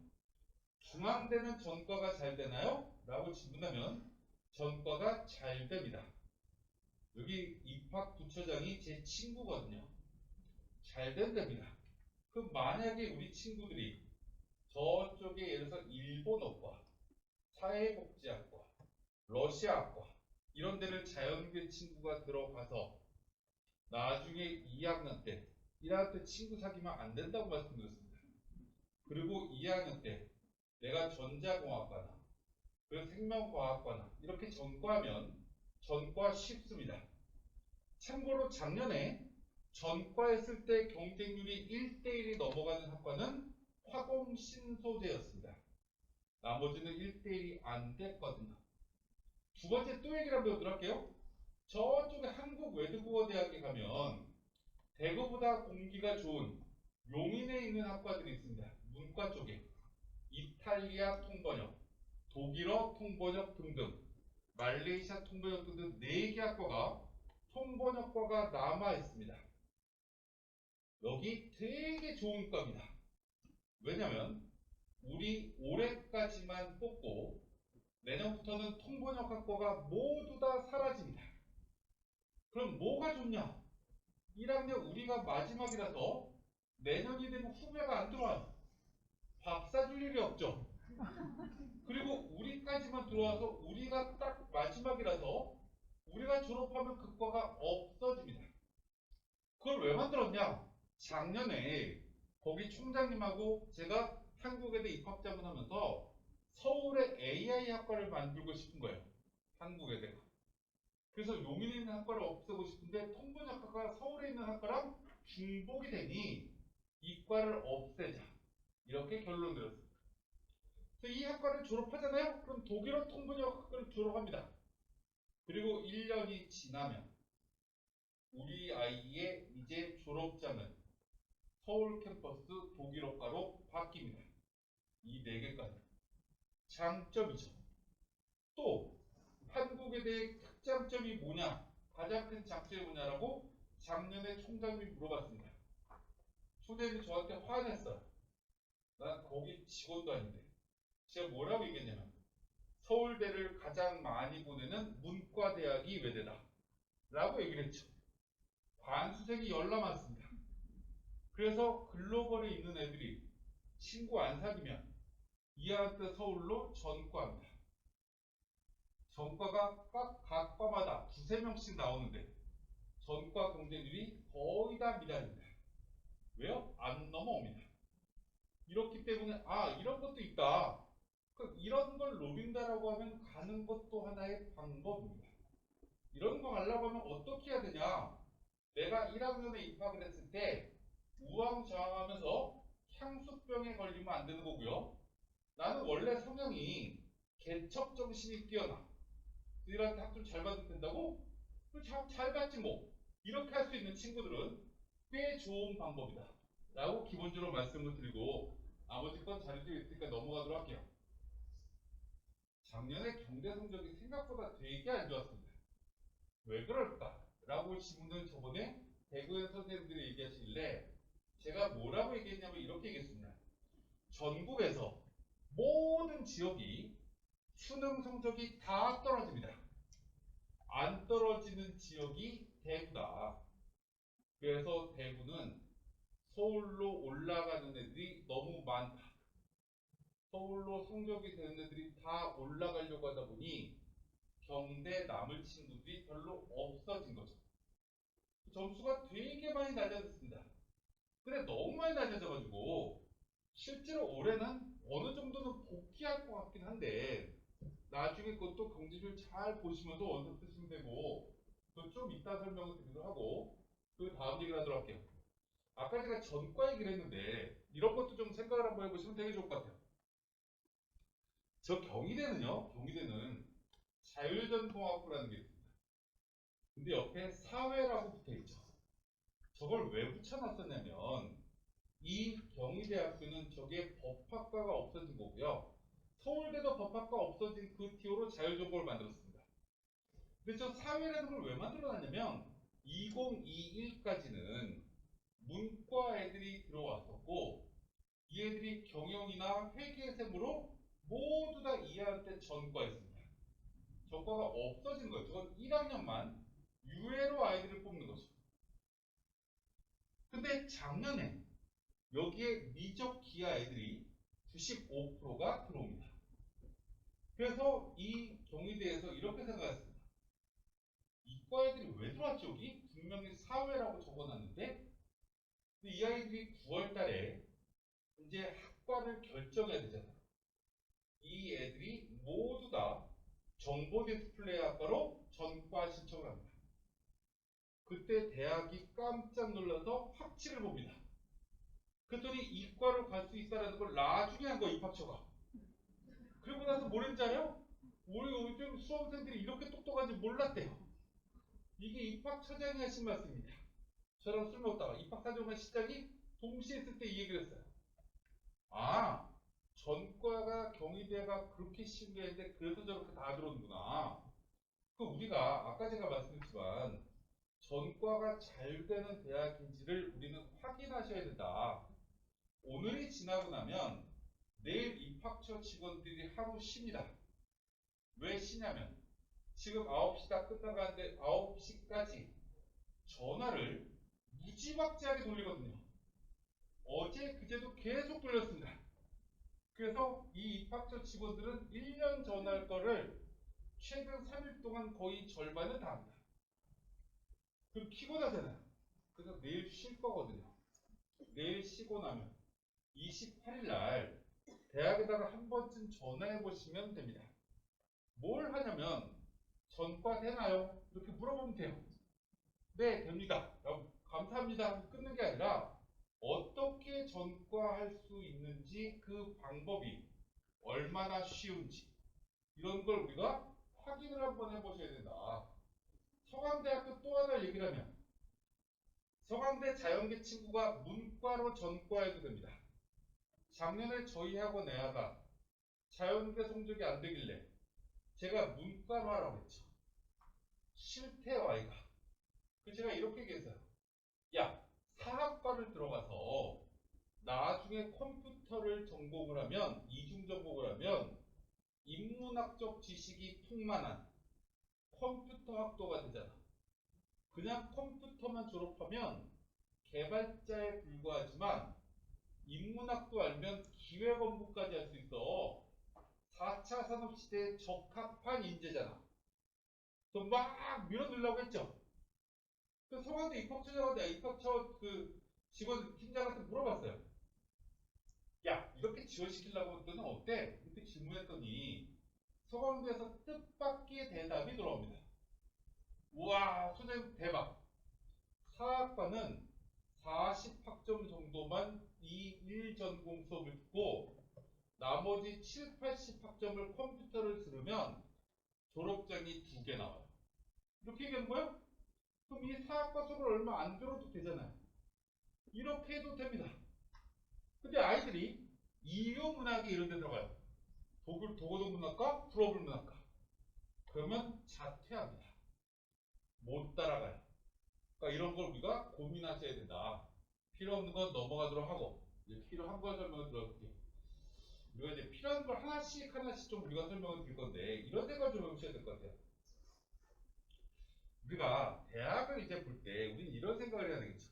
중앙대는 전과가 잘 되나요? 라고 질문하면 전과가 잘 됩니다. 여기 입학부처장이 제 친구거든요. 잘 된답니다. 그럼 만약에 우리 친구들이 저쪽에 예를 들어서 일본어과, 사회복지학과, 러시아학과 이런 데를 자연계 친구가 들어가서 나중에 2학년 때, 1학년 때 친구 사귀면 안 된다고 말씀드렸습니다. 그리고 2학년 때 내가 전자공학과나 그리고 생명과학과나 이렇게 전과하면 전과 쉽습니다. 참고로 작년에 전과했을 때 경쟁률이 1대1이 넘어가는 학과는 화공신소재였습니다. 나머지는 1대1이 안 됐거든요. 두 번째 또 얘기를 한번 들을게요. 저쪽에 한국외국어대학에 가면 대구보다 공기가 좋은 용인에 있는 학과들이 있습니다. 문과 쪽에 이탈리아 통번역, 독일어 통번역 등등 말레이시아 통번역 등등 4개 학과가 통번역과가 남아 있습니다. 여기 되게 좋은 과입니다. 왜냐면 우리 올해까지만 뽑고 내년부터는 통번역학과가 모두 다 사라집니다. 그럼 뭐가 좋냐? 1학년 우리가 마지막이라서 내년이 되면 후배가 안 들어와요. 밥 사줄 일이 없죠. 그리고 우리까지만 들어와서 우리가 딱 마지막이라서 우리가 졸업하면 그 과가 없어집니다. 그걸 왜 만들었냐? 작년에 거기 총장님하고 제가 한국외대 입학자문하면서 서울에 AI 학과를 만들고 싶은 거예요. 한국외대가. 그래서 용인에 있는 학과를 없애고 싶은데 통번역학과가 서울에 있는 학과랑 중복이 되니 이과를 없애자. 이렇게 결론 내렸습니다. 그래서 이 학과를 졸업하잖아요. 그럼 독일어 통번역학과를 졸업합니다. 그리고 1년이 지나면 우리 아이의 이제 졸업장은 서울 캠퍼스 독일어과로 바뀝니다. 이 4개까지. 장점이죠. 또 한국에 대해 특장점이 뭐냐, 가장 큰 장점이 뭐냐라고 작년에 총장님이 물어봤습니다. 총장님이 저한테 화냈어요. 난 거기 직원도 아닌데. 제가 뭐라고 얘기했냐면 서울대를 가장 많이 보내는 문과대학이 외대다 라고 얘기를 했죠. 반수생이 열나 많습니다. 그래서 글로벌에 있는 애들이 친구 안 사귀면 이하한테 서울로 전과합니다. 전과가 각 과마다 2~3명씩 나오는데 전과 경쟁률이 거의 다 미달입니다. 왜요? 안 넘어옵니다. 이렇기 때문에 이런 것도 있다. 이런 걸 노린다라고 하면 가는 것도 하나의 방법입니다. 이런 거 가려고 하면 어떻게 해야 되냐? 내가 1학년에 입학을 했을 때 우왕좌왕하면서 향수병에 걸리면 안 되는 거고요. 나는 원래 성향이 개척정신이 뛰어나. 너희한테 학점 잘 받으면 된다고? 잘 받지 뭐. 이렇게 할 수 있는 친구들은 꽤 좋은 방법이다 라고 기본적으로 말씀을 드리고 나머지 건 자료들이 있으니까 넘어가도록 할게요. 작년에 경대 성적이 생각보다 되게 안 좋았습니다. 왜 그럴까? 라고 질문을 저번에 대구의 선생님들이 얘기하시길래 제가 뭐라고 얘기했냐면 이렇게 얘기했습니다. 전국에서 모든 지역이 수능 성적이 다 떨어집니다. 안 떨어지는 지역이 대구다. 그래서 대구는 서울로 올라가는 애들이 너무 많다. 서울로 성적이 되는 애들이 다 올라가려고 하다 보니 경대 남을 친구들이 별로 없어진 거죠. 점수가 되게 많이 낮아졌습니다. 근데 너무 많이 낮아져가지고 실제로 올해는 어느 정도는 복귀할 것 같긴 한데 나중에 그것도 경제를 잘 보시면서 원서 쓰시면 되고 좀 이따 설명을 드리도록 하고 그 다음 얘기를 하도록 할게요. 아까 제가 전과 얘기를 했는데 이런 것도 좀 생각을 한번 해보시면 되게 좋을 것 같아요. 저 경희대는요. 경희대는 자율전공학부라는 게 있습니다. 근데 옆에 사회라고 붙어있죠. 저걸 왜 붙여놨었냐면 이 경희대학교는 저게 법학과가 없어진 거고요. 서울대도 법학과 없어진 그 티오로 자율전공을 만들었습니다. 근데 저 사회라는 걸 왜 만들어놨냐면 2021까지는 문과 애들이 들어왔었고 이 애들이 경영이나 회계세무로 모두 다 이해할 전과였습니다. 전과가 없어진 거예요. 저건 1학년만 유예로 아이들을 뽑는 거죠. 근데 작년에 여기에 미적 기하 애들이 95%가 들어옵니다. 그래서 이 경희대에서 이렇게 생각했습니다. 이과 애들이 왜 들어왔지 여기? 분명히 사회라고 적어놨는데 근데 이 아이들이 9월 달에 이제 학과를 결정해야 되잖아요. 이 애들이 모두 다 정보 디스플레이 학과로 전과 신청을 합니다. 그때 대학이 깜짝 놀라서 확치를 봅니다. 그랬더니 이과로 갈 수 있다는 걸 나중에 한 거야, 입학처가. 그리고 나서 뭐랬는지 알아요? 우리 요즘 수험생들이 이렇게 똑똑한지 몰랐대요. 이게 입학처장이 하신 말씀입니다. 저랑 술 먹다가 입학사정관 시장이 동시에 있을 때 이 얘기를 했어요. 전과가 경희대가 그렇게 쉬운 게 있는데 그래서 저렇게 다 들어오는구나. 우리가 아까 제가 말씀드렸지만 전과가 잘 되는 대학인지를 우리는 확인하셔야 된다. 오늘이 지나고 나면 내일 입학처 직원들이 하루 쉽니다. 왜 쉬냐면 지금 9시 다 끝나가는데 9시까지 전화를 무지막지하게 돌리거든요. 어제 그제도 계속 돌렸습니다. 그래서 이 입학처 직원들은 1년 전할 거를 최근 3일 동안 거의 절반을 다 합니다. 그럼 피곤하잖아요. 그래서 내일 쉴 거거든요. 내일 쉬고 나면 28일 날 대학에다가 한 번쯤 전화해 보시면 됩니다. 뭘 하냐면 전과 되나요? 이렇게 물어보면 돼요. 네, 됩니다. 라고 감사합니다 하고 끊는 게 아니라 어떻게 전과할 수 있는지 그 방법이 얼마나 쉬운지 이런 걸 우리가 확인을 한번 해보셔야 된다. 서강대학교 또 하나 얘기를 하면 서강대 자연계 친구가 문과로 전과해도 됩니다. 작년에 저희 학원 애아가 자연계 성적이 안 되길래 제가 문과로 하라고 했죠. 싫대요 아이가. 그래서 제가 이렇게 얘기했어요. 야, 사학과를 들어가서 나중에 컴퓨터를 전공을 하면 이중 전공을 하면 인문학적 지식이 풍만한 컴퓨터 학도가 되잖아. 그냥 컴퓨터만 졸업하면 개발자에 불과하지만 인문학도 알면 기획업무까지 할 수 있어. 4차 산업시대에 적합한 인재잖아. 또 막 밀어넣으려고 했죠. 그 서강대 입학처장한테 입학처 그 직원 팀장한테 물어봤어요. 야, 이렇게 지원시키려고 했더니 어때? 이렇게 질문했더니 서강대에서 뜻밖의 대답이 들어옵니다. 우와, 소장님 대박. 사학과는 40학점 정도만 이 1전공 수업을 듣고 나머지 7, 80학점을 컴퓨터를 들으면 졸업장이 2개 나와요. 이렇게 얘기하는 거예요? 그럼 이 사학과 수업을 얼마 안 들어도 되잖아요. 이렇게 해도 됩니다. 근데 아이들이 이유문학에 이런 데 들어가요. 도고동문학과, 프로블문학과. 그러면 자퇴합니다. 못 따라가요. 그러니까 이런 걸 우리가 고민하셔야 된다. 필요 없는 건 넘어가도록 하고 이제 필요한 걸 설명을 드릴게요. 우리가 이제 필요한 걸 하나씩 좀 우리가 설명을 드릴 건데 이런 생각을 좀 해보셔야 될 것 같아요. 우리가 대학을 이제 볼 때 우리는 이런 생각을 해야 되겠죠.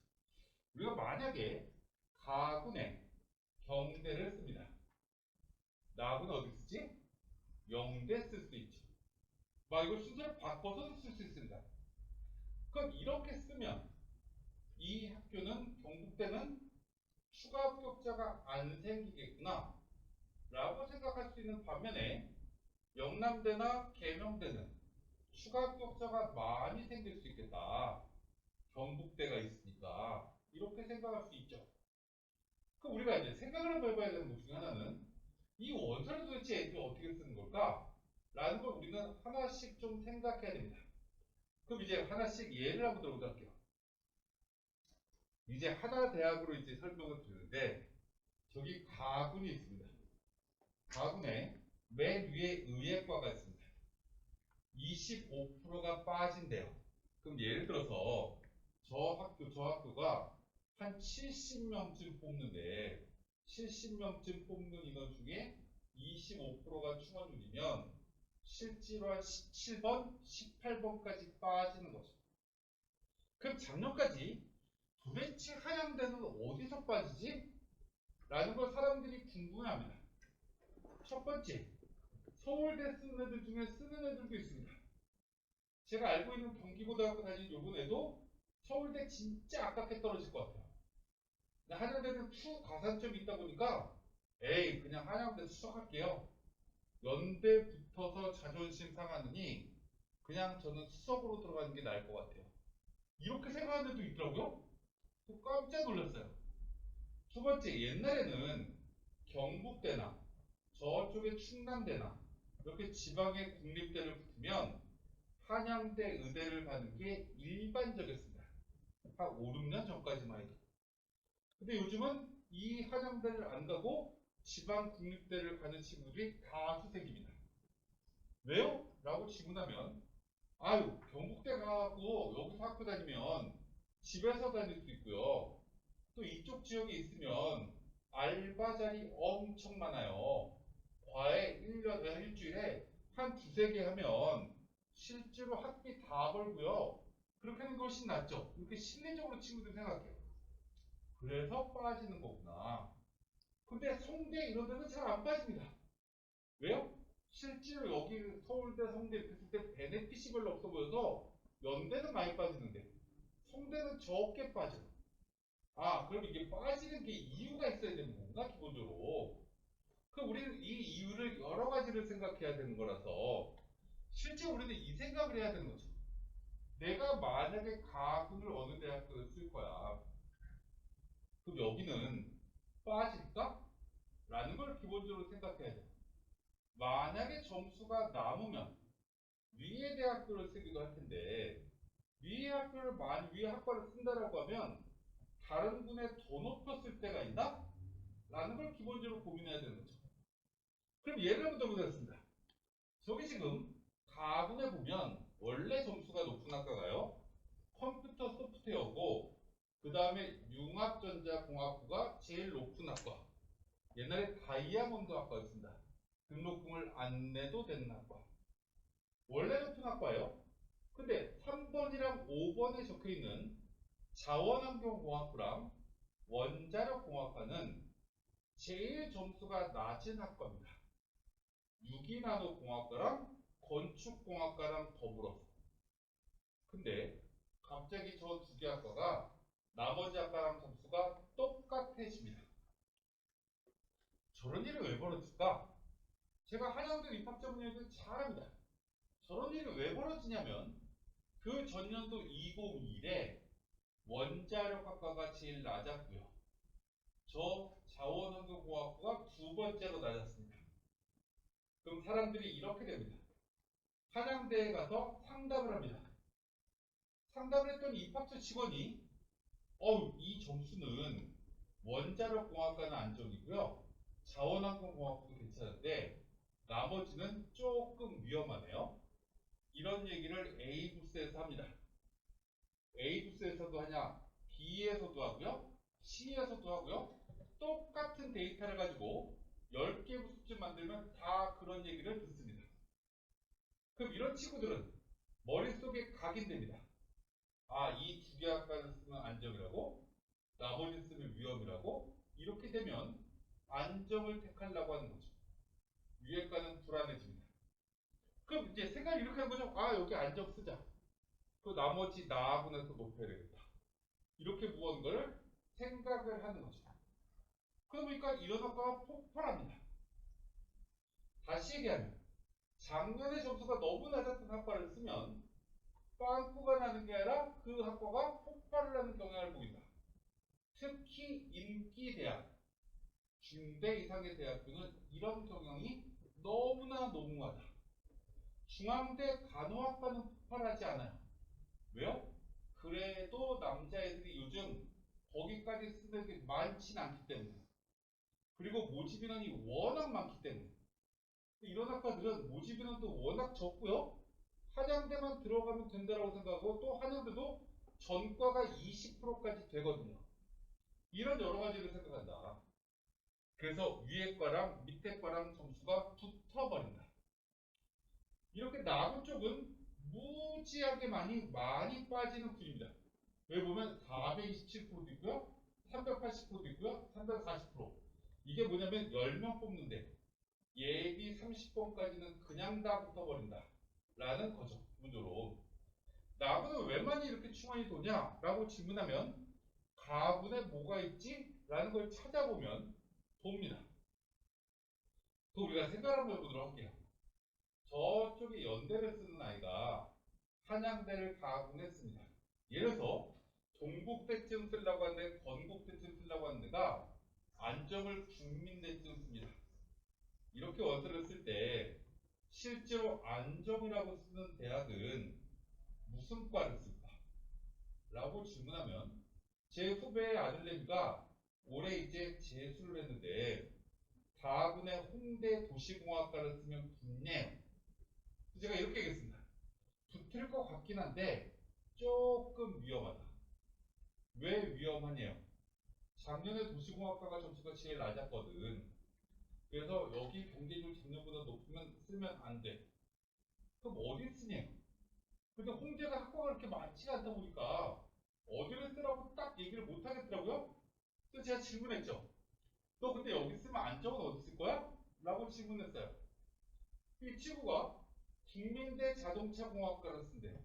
우리가 만약에 가군에 경대를 씁니다. 나군은 어디 쓰지? 영대 쓸 수 있죠. 막 이걸 순서를 바꿔서 쓸 수 있습니다. 그럼 이렇게 쓰면 이 학교는 경북대는 추가 합격자가 안 생기겠구나 라고 생각할 수 있는 반면에 영남대나 계명대는 추가 합격자가 많이 생길 수 있겠다. 경북대가 있으니까 이렇게 생각할 수 있죠. 그럼 우리가 이제 생각을 한번 해봐야 되는 것 중에 하나는 이 원서를 도대체 애들이 어떻게 쓰는 걸까? 라는 걸 우리는 하나씩 좀 생각해야 됩니다. 그럼 이제 하나씩 예를 한번 들어보도록 할게요. 이제 하나 대학으로 이제 설명을 드리는데 저기 가군이 있습니다. 가군에 맨 위에 의예과가 있습니다. 25%가 빠진대요. 그럼 예를 들어서 저 학교가 한 70명쯤 뽑는데 70명쯤 뽑는 인원 중에 25%가 충원율이면 실제로 한 17번, 18번까지 빠지는 거죠. 그럼 작년까지 도대체 한양대는 어디서 빠지지? 라는 걸 사람들이 궁금해합니다. 첫 번째, 서울대 쓰는 애들 중에 쓰는 애들도 있습니다. 제가 알고 있는 경기고등학교 다니는 요번 애도 서울대 진짜 아깝게 떨어질 것 같아요. 근데 한양대는 추 가산점이 있다 보니까 에이 그냥 한양대 수석할게요. 연대 붙어서 자존심 상하느니 그냥 저는 수석으로 들어가는 게 나을 것 같아요. 이렇게 생각하는 애도 있더라고요. 깜짝 놀랐어요. 두 번째, 옛날에는 경북대나 저쪽에 충남대나 이렇게 지방의 국립대를 붙으면 한양대 의대를 가는 게 일반적이었습니다. 한 5, 6년 전까지만 해도. 근데 요즘은 이 한양대를 안 가고 지방 국립대를 가는 친구들이 다수 생깁니다. 왜요? 라고 질문하면 아유 경북대 가고 여기서 학교 다니면 집에서 다닐 수 있고요. 또 이쪽 지역에 있으면 알바 자리 엄청 많아요. 과외 일주일에 한 두세 개 하면 실제로 학비 다 벌고요. 그렇게 하는 것이 낫죠. 이렇게 심리적으로 친구들이 생각해요. 그래서 빠지는 거구나. 근데 송대 이런 데는 잘 안 빠집니다. 왜요? 실제로 여기 서울대, 송대 이렇게 했을 때 베네핏이 별로 없어 보여서 연대는 많이 빠지는데 송대는 적게 빠져. 아, 그럼 이게 빠지는 게 이유가 있어야 되는 건가, 기본적으로? 그럼 우리는 이 이유를 여러 가지를 생각해야 되는 거라서 실제 우리는 이 생각을 해야 되는 거죠. 내가 만약에 가군을 어느 대학교를 쓸 거야. 그럼 여기는 빠질까? 라는 걸 기본적으로 생각해야 돼요. 만약에 점수가 남으면 위의 대학교를 쓰기도 할 텐데 위의 학과를 쓴다라고 하면 다른 군에 더 높였을 때가 있나? 라는 걸 기본적으로 고민해야 되는 거죠. 그럼 예를 한번 들어보겠습니다. 저기 지금 가군에 보면 원래 점수가 높은 학과가요. 컴퓨터 소프트웨어고 그 다음에 융합전자공학부가 제일 높은 학과. 옛날에 다이아몬드 학과였습니다. 등록금을 안 내도 되는 학과. 원래 높은 학과예요. 근데 3번이랑 5번에 적혀있는 자원환경공학부랑 원자력공학과는 제일 점수가 낮은 학과입니다. 유기나노공학과랑 건축공학과랑 더불어서. 근데 갑자기 저 두 개 학과가 나머지 학과랑 점수가 똑같아집니다. 저런 일이 왜 벌어질까? 제가 한양대 입학전문위원회를 잘합니다. 저런 일이 왜 벌어지냐면 그 전년도 2021에 원자력학과가 제일 낮았고요. 저 자원환경공학부가 두 번째로 낮았습니다. 그럼 사람들이 이렇게 됩니다. 한양대에 가서 상담을 합니다. 상담을 했더니 입학처 직원이 이 점수는 원자력공학과는 안정이고요. 자원환경공학부도 괜찮은데 나머지는 조금 위험하네요. 이런 얘기를 A 부스에서 합니다. A 부스에서도 하냐, B에서도 하고요, C에서도 하고요. 똑같은 데이터를 가지고 10개 부스쯤 만들면 다 그런 얘기를 듣습니다. 그럼 이런 친구들은 머릿속에 각인됩니다. 이 두 개 학과를 쓰면 안정이라고, 나머지 쓰면 위험이라고. 이렇게 되면 안정을 택하려고 하는 거죠. 위에과는 불안해집니다. 그럼 이제 생각을 이렇게 하는 거죠. 여기 안정 쓰자. 그 나머지 나군에서 높여야 되겠다. 이렇게 무언가를 생각을 하는 거죠. 그러니까 이런 학과가 폭발합니다. 다시 얘기하면 작년에 점수가 너무 낮았던 학과를 쓰면 빵꾸가 나는 게 아니라 그 학과가 폭발을 하는 경향을 보인다. 특히 인기대학, 중대 이상의 대학교는 이런 경향이 너무나 농후하다. 중앙대 간호학과는 폭발하지 않아요. 왜요? 그래도 남자애들이 요즘 거기까지 쓰는 게 많진 않기 때문에. 그리고 모집 인원이 워낙 많기 때문에. 이런 학과들은 모집 인원도 워낙 적고요. 한양대만 들어가면 된다고 생각하고 또 한양대도 전과가 20%까지 되거든요. 이런 여러 가지를 생각한다. 그래서 위에 과랑 밑에 과랑 점수가 붙어버린다. 이렇게 남은 쪽은 무지하게 많이 빠지는 군입니다. 여기 보면 427%도 있고요, 380%도 있고요, 340%. 이게 뭐냐면 10명 뽑는데 예비 30번까지는 그냥 다 붙어버린다. 라는 거죠. 문제로. 나무는 왜 많이 이렇게 충원이 도냐? 라고 질문하면 가군에 뭐가 있지? 라는 걸 찾아보면 돕니다. 또 우리가 생각 한번 해보도록 할게요. 저쪽에 연대를 쓰는 아이가 한양대를 가군에 씁니다. 예를 들어서 동국대쯤 쓰려고 하는데 건국대쯤 쓰려고 하는 데가 안정을 국민대쯤 씁니다. 이렇게 원서를 쓸 때 실제로 안정이라고 쓰는 대학은 무슨 과를 쓸까? 라고 질문하면 제 후배의 아들내미가 올해 이제 재수를 했는데 다군의 홍대 도시공학과를 쓰면 붙네요. 제가 이렇게 얘기했습니다. 붙을 것 같긴 한데 조금 위험하다. 왜 위험하냐요? 작년에 도시공학과가 점수가 제일 낮았거든. 그래서 여기 경쟁률 작년보다 높으면 쓰면 안 돼. 그럼 어디 쓰냐? 근데 홍대가 학과가 그렇게 많지가 않다 보니까 어디를 쓰라고 딱 얘기를 못 하겠더라고요. 그래서 제가 질문했죠. 너 근데 여기 쓰면 안정은 어디 쓸 거야? 라고 질문했어요. 이 친구가 국민대 자동차공학과를 쓴대요.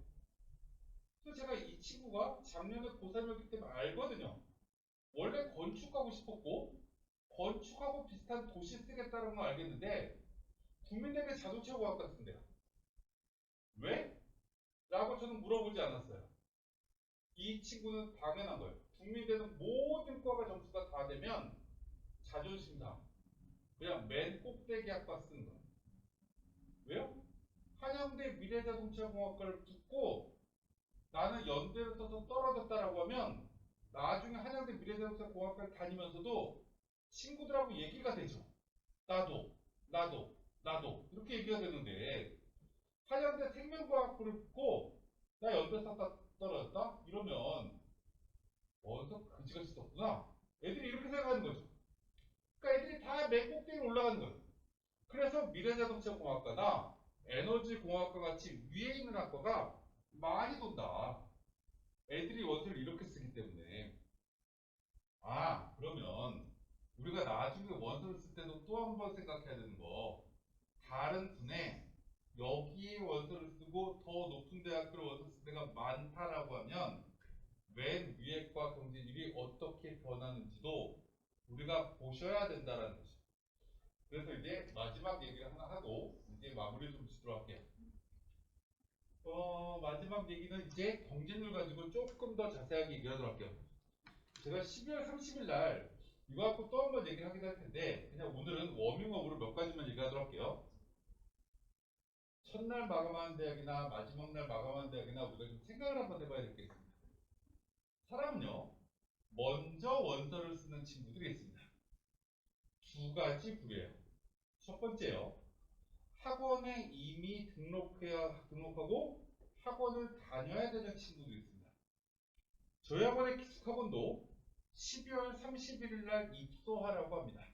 그래서 제가 이 친구가 작년에 고3이었기 때문에 알거든요. 원래 건축하고 싶었고 건축하고 비슷한 도시 쓰겠다는 걸 알겠는데 국민대가 자동차공학과 쓴대요. 왜? 라고 저는 물어보지 않았어요. 이 친구는 당연한 거예요. 국민대는 모든 과가 점수가 다 되면 자존심 상해. 그냥 맨 꼭대기 학과 쓰는 거예요. 왜요? 한양대 미래자동차공학과를 붙고 나는 연대를 써서 떨어졌다라고 하면 나중에 한양대 미래자동차공학과를 다니면서도 친구들하고 얘기가 되죠. 나도 이렇게 얘기가 되는데 한양대 생명과학부를 붙고 나 연대 썼다 떨어졌다? 이러면 어디서 그지같이 썼구나. 애들이 이렇게 생각하는 거죠. 그러니까 애들이 다 맨 꼭대기로 올라가는 거예요. 그래서 미래자동차공학과나 에너지공학과 같이 위에 있는 학과가 많이 돈다. 애들이 원서를 이렇게 쓰기 때문에. 아, 그러면 우리가 나중에 원서를 쓸 때도 또 한 번 생각해야 되는 거. 다른 분에 여기에 원서를 쓰고 더 높은 대학교를 원서 쓸 때가 많다라고 하면 맨 위에 과 경쟁률이 어떻게 변하는지도 우리가 보셔야 된다는 거죠. 그래서 이제 마지막 얘기를 하나 하고 이제 마무리 좀 짓도록 할게요. 마지막 얘기는 이제 경쟁률 가지고 조금 더 자세하게 얘기하도록 할게요. 제가 12월 30일 날 이거 갖고 또 한 번 얘기를 하긴 할 텐데 그냥 오늘은 워밍업으로 몇 가지만 얘기하도록 할게요. 첫날 마감하는 대학이나 마지막 날 마감하는 대학이나 우리가 좀 생각을 한번 해봐야 될 게 있습니다. 사람은요, 먼저 원서를 쓰는 친구들이 있습니다. 두 가지 부류예요. 첫 번째요, 학원에 이미 등록하고 학원을 다녀야 되는 친구들이 있습니다. 저희 학원의 기숙학원도 12월 31일 날 입소하라고 합니다.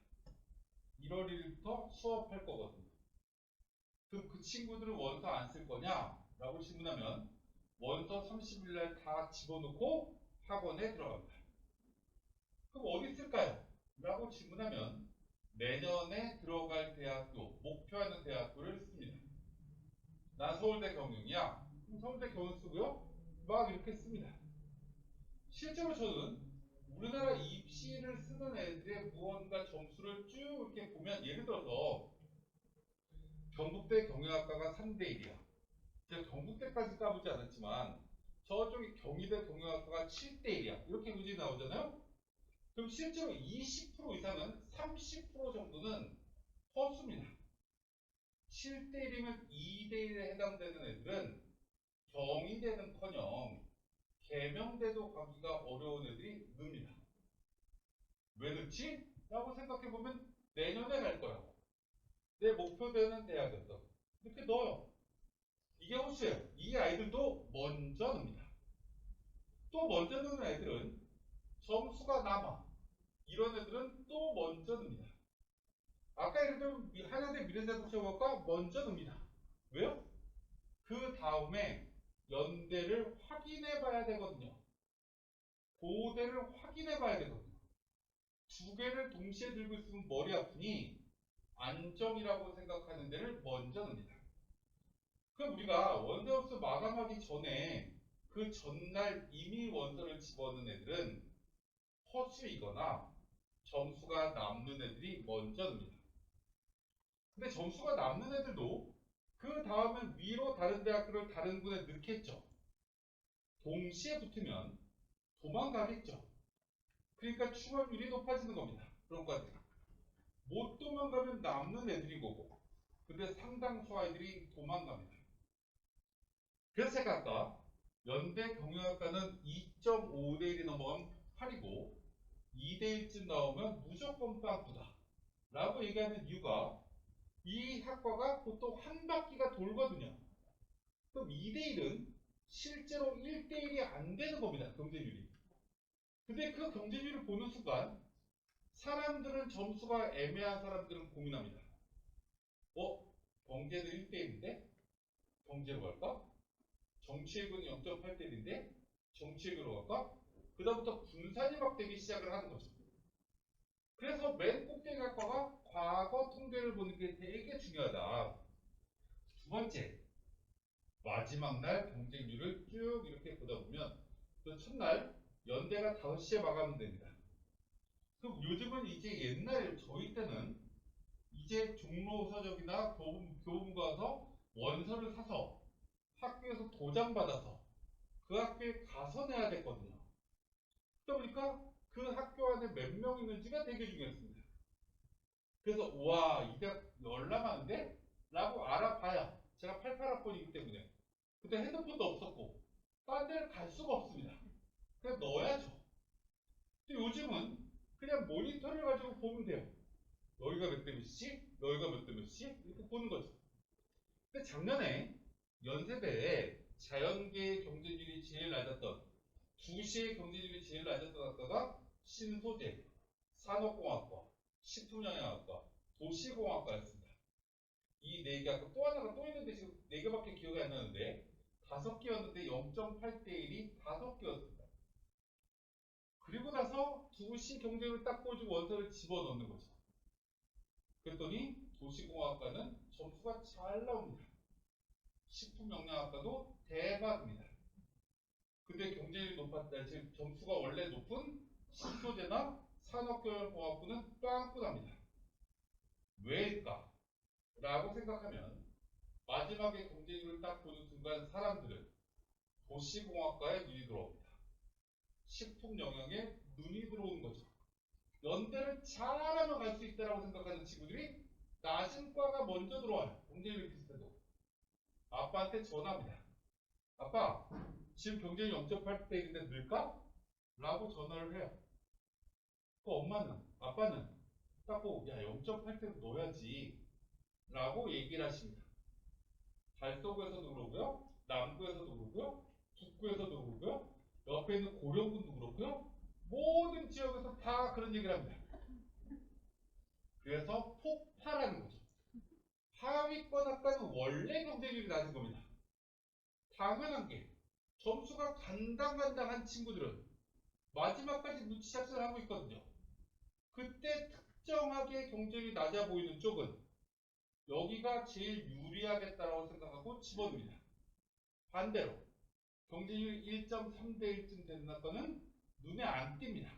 1월 1일부터 수업할 거거든요. 그럼 그 친구들은 원서 안 쓸 거냐? 라고 질문하면 원서 30일 날 다 집어넣고 학원에 들어갑니다. 그럼 어디 쓸까요? 라고 질문하면 내년에 들어갈 대학교, 목표하는 대학교를 씁니다. 난 서울대 경영이야. 그럼 서울대 경영 쓰고요. 막 이렇게 씁니다. 실제로 저는 우리나라 입시를 쓰는 애들의 무언가 점수를 쭉 이렇게 보면 예를 들어서 경북대 경영학과가 3대1이야. 제가 경북대까지 까보지 않았지만 저쪽에 경희대 경영학과가 7대1이야. 이렇게 문제 나오잖아요. 그럼 실제로 20% 이상은 30% 정도는 허수입니다. 7대1이면 2대1에 해당되는 애들은 경희대는커녕 계명대도 가기가 어려운 애들이 늡니다. 왜 넣지? 라고 생각해보면 내년에 갈 거라고. 내 목표되는 대학이었어. 이렇게 넣어요. 이게 호수예요. 이 아이들도 먼저 넣습니다. 또 먼저 넣는 애들은 점수가 남아. 이런 애들은 또 먼저 넣습니다. 아까 예를 들면 한양대 미래자동차공학과 먼저 넣습니다. 왜요? 그 다음에 연대를 확인해 봐야 되거든요. 고대를 확인해 봐야 되거든요. 두 개를 동시에 들고 있으면 머리 아프니 안정이라고 생각하는 데를 먼저 넣습니다. 그럼 우리가 원서업소 마감하기 전에 그 전날 이미 원서를 집어넣은 애들은 허수이거나 점수가 남는 애들이 먼저 넣습니다. 근데 점수가 남는 애들도 그 다음에 위로 다른 대학교를 다른 군에 넣겠죠. 동시에 붙으면 도망가겠죠. 그러니까 충원율이 높아지는 겁니다. 그런 과들이. 못 도망가면 남는 애들이 거고. 근데 상당수 아이들이 도망갑니다. 그래서 제가 아까 연대 경영학과는 2.5대1이 넘어가면 8이고 2대1쯤 나오면 무조건 빵꾸다 라고 얘기하는 이유가 이 학과가 보통 한 바퀴가 돌거든요. 그럼 2대1은 실제로 1대1이 안 되는 겁니다. 경쟁률이. 근데 그 경쟁률을 보는 순간 사람들은 점수가 애매한 사람들은 고민합니다. 경제는 1대1인데 경제로 갈까? 정치학은 0.8대1인데 정치학으로 갈까? 그 다음부터 분산이 막 되기 시작을 하는 거죠. 그래서 맨 꼭대기 학과가 과거 통계를 보는 게 되게 중요하다. 두 번째, 마지막 날 경쟁률을 쭉 이렇게 보다 보면 그 첫날 연대가 5시에 마감은 됩니다. 그럼 요즘은 이제 옛날 저희 때는 이제 종로 서적이나 교보문 가서 원서를 사서 학교에서 도장 받아서 그 학교에 가서 내야 됐거든요. 그러다 보니까 그 학교 안에 몇 명 있는지가 되게 중요했습니다. 그래서 우와 이 대학 열람하는데? 라고 알아봐야 제가 88학번이기 때문에 그때 핸드폰도 없었고 딴 데를 갈 수가 없습니다. 그냥 넣어야죠. 근데 요즘은 그냥 모니터를 가지고 보면 돼요. 여기가 몇 대 몇시, 여기가 몇 대 몇시 이렇게 보는 거죠. 근데 작년에 연세대에 자연계 경쟁률이 제일 낮았던 2시의 경쟁률이 제일 낮았던 학과가 신소재, 산업공학과, 식품영양학과, 도시공학과였습니다. 이 4개 학과 또 하나가 또 있는데 지금 4개밖에 기억이 안 나는데 5개였는데 0.8대 1이 5개였습니다. 그리고 나서 2시 경쟁을 딱 보여주고 원서를 집어넣는 거죠. 그랬더니 도시공학과는 점수가 잘 나옵니다. 식품영양학과도 대박입니다. 근데 경쟁률이 높았다. 지금 점수가 원래 높은 신소재나 산업교육공학부는 빵꾸납니다. 왜일까? 라고 생각하면 마지막에 경쟁률을 딱 보는 순간 사람들은 도시공학과에 눈이 들어옵니다. 식품영양에 눈이 들어오는 거죠. 연대를 잘하면 갈 수 있다라고 생각하는 친구들이 낮은 과가 먼저 들어와요. 경쟁률이 비슷해도. 아빠한테 전화합니다. 아빠, 지금 경쟁이 0.8대 1인데 늘까? 라고 전화를 해요. 그 엄마는, 아빠는 딱 보고 야 0.8대로 넣어야지 라고 얘기를 하십니다. 달서구에서도 그러고요. 남구에서도 그러고요. 북구에서도 그러고요. 옆에 있는 고령군도 그렇고요. 모든 지역에서 다 그런 얘기를 합니다. 그래서 폭파라는 거죠. 하위권 학과는 원래 경쟁률이 낮은 겁니다. 당연한 게 점수가 간당간당한 친구들은 마지막까지 눈치 작전을 하고 있거든요. 그때 특정하게 경쟁이 낮아 보이는 쪽은 여기가 제일 유리하겠다라고 생각하고 집어넣습니다. 반대로 경쟁률 1.3대 1쯤 되는 학과는 눈에 안 띕니다.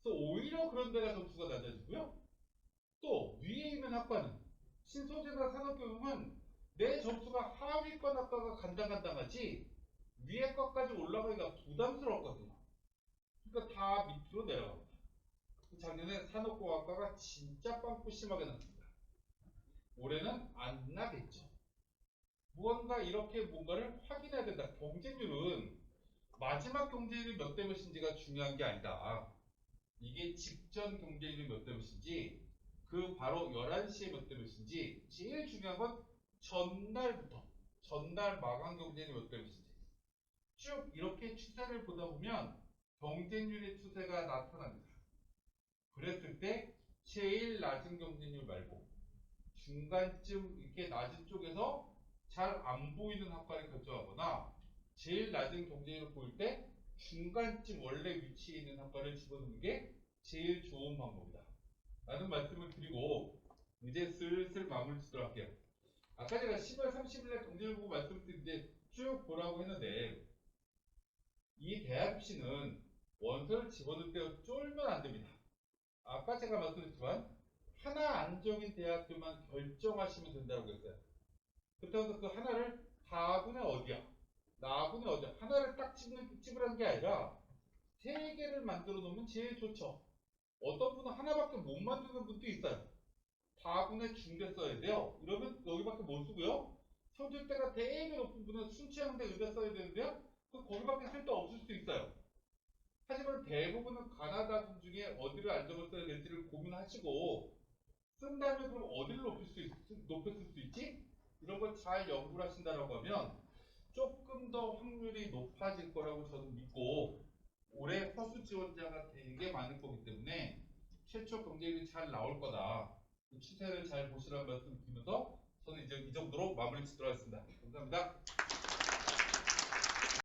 그래서 오히려 그런 데가 점수가 낮아지고요. 또 위에 있는 학과는 신소재나 산업교육은 내 점수가 하위권 학과가 간당간당하지 위에 과까지 올라가기가 부담스럽거든요. 그러니까 다 밑으로 내려갑니다. 작년에 산업공학과가 진짜 빵꾸 심하게 났습니다. 올해는 안 나겠죠. 무언가 이렇게 뭔가를 확인해야 된다. 경쟁률은 마지막 경쟁률이 몇 대 몇인지가 중요한 게 아니다. 이게 직전 경쟁률이 몇 대 몇인지 그 바로 11시에 몇 대 몇인지 제일 중요한 건 전날부터 전날 마감 경쟁률이 몇 대 몇인지 쭉 이렇게 추세를 보다 보면 경쟁률의 추세가 나타납니다. 그랬을 때 제일 낮은 경쟁률 말고 중간쯤 이렇게 낮은 쪽에서 잘 안 보이는 학과를 결정하거나 제일 낮은 경쟁률을 보일 때 중간쯤 원래 위치에 있는 학과를 집어넣는 게 제일 좋은 방법이다. 라는 말씀을 드리고 이제 슬슬 마무리 짓도록 할게요. 아까 제가 10월 30일에 경쟁률 보고 말씀드린 이제 쭉 보라고 했는데 이 대학 입시는 원서를 집어넣을 때 쫄면 안 됩니다. 아까 제가 말씀드렸지만 하나 안정인 대학교만 결정하시면 된다고 했어요. 그렇다고 해서 그 하나를 다분의 어디야, 나분의 어디야 하나를 딱 집으라는 게 아니라 세 개를 만들어 놓으면 제일 좋죠. 어떤 분은 하나밖에 못 만드는 분도 있어요. 다분의 중대 써야 돼요. 이러면 여기밖에 못 쓰고요. 성질대가 되게 높은 분은 순치형대 의대 써야 되는데요. 거기밖에 쓸 데 없을 수도 있어요. 하지만 대부분은 가나다 분 중에 어디를 안정을 써야 될지를 고민하시고 쓴다면 그럼 어디를 높였을 수 있지? 이런 걸 잘 연구를 하신다라고 하면 조금 더 확률이 높아질 거라고 저는 믿고 올해 허수 지원자가 되게 많을 거기 때문에 최초 경쟁률이 잘 나올 거다. 그 추세를 잘 보시라는 말씀 드리면서 저는 이제 이 정도로 마무리 짓도록 하겠습니다. 감사합니다.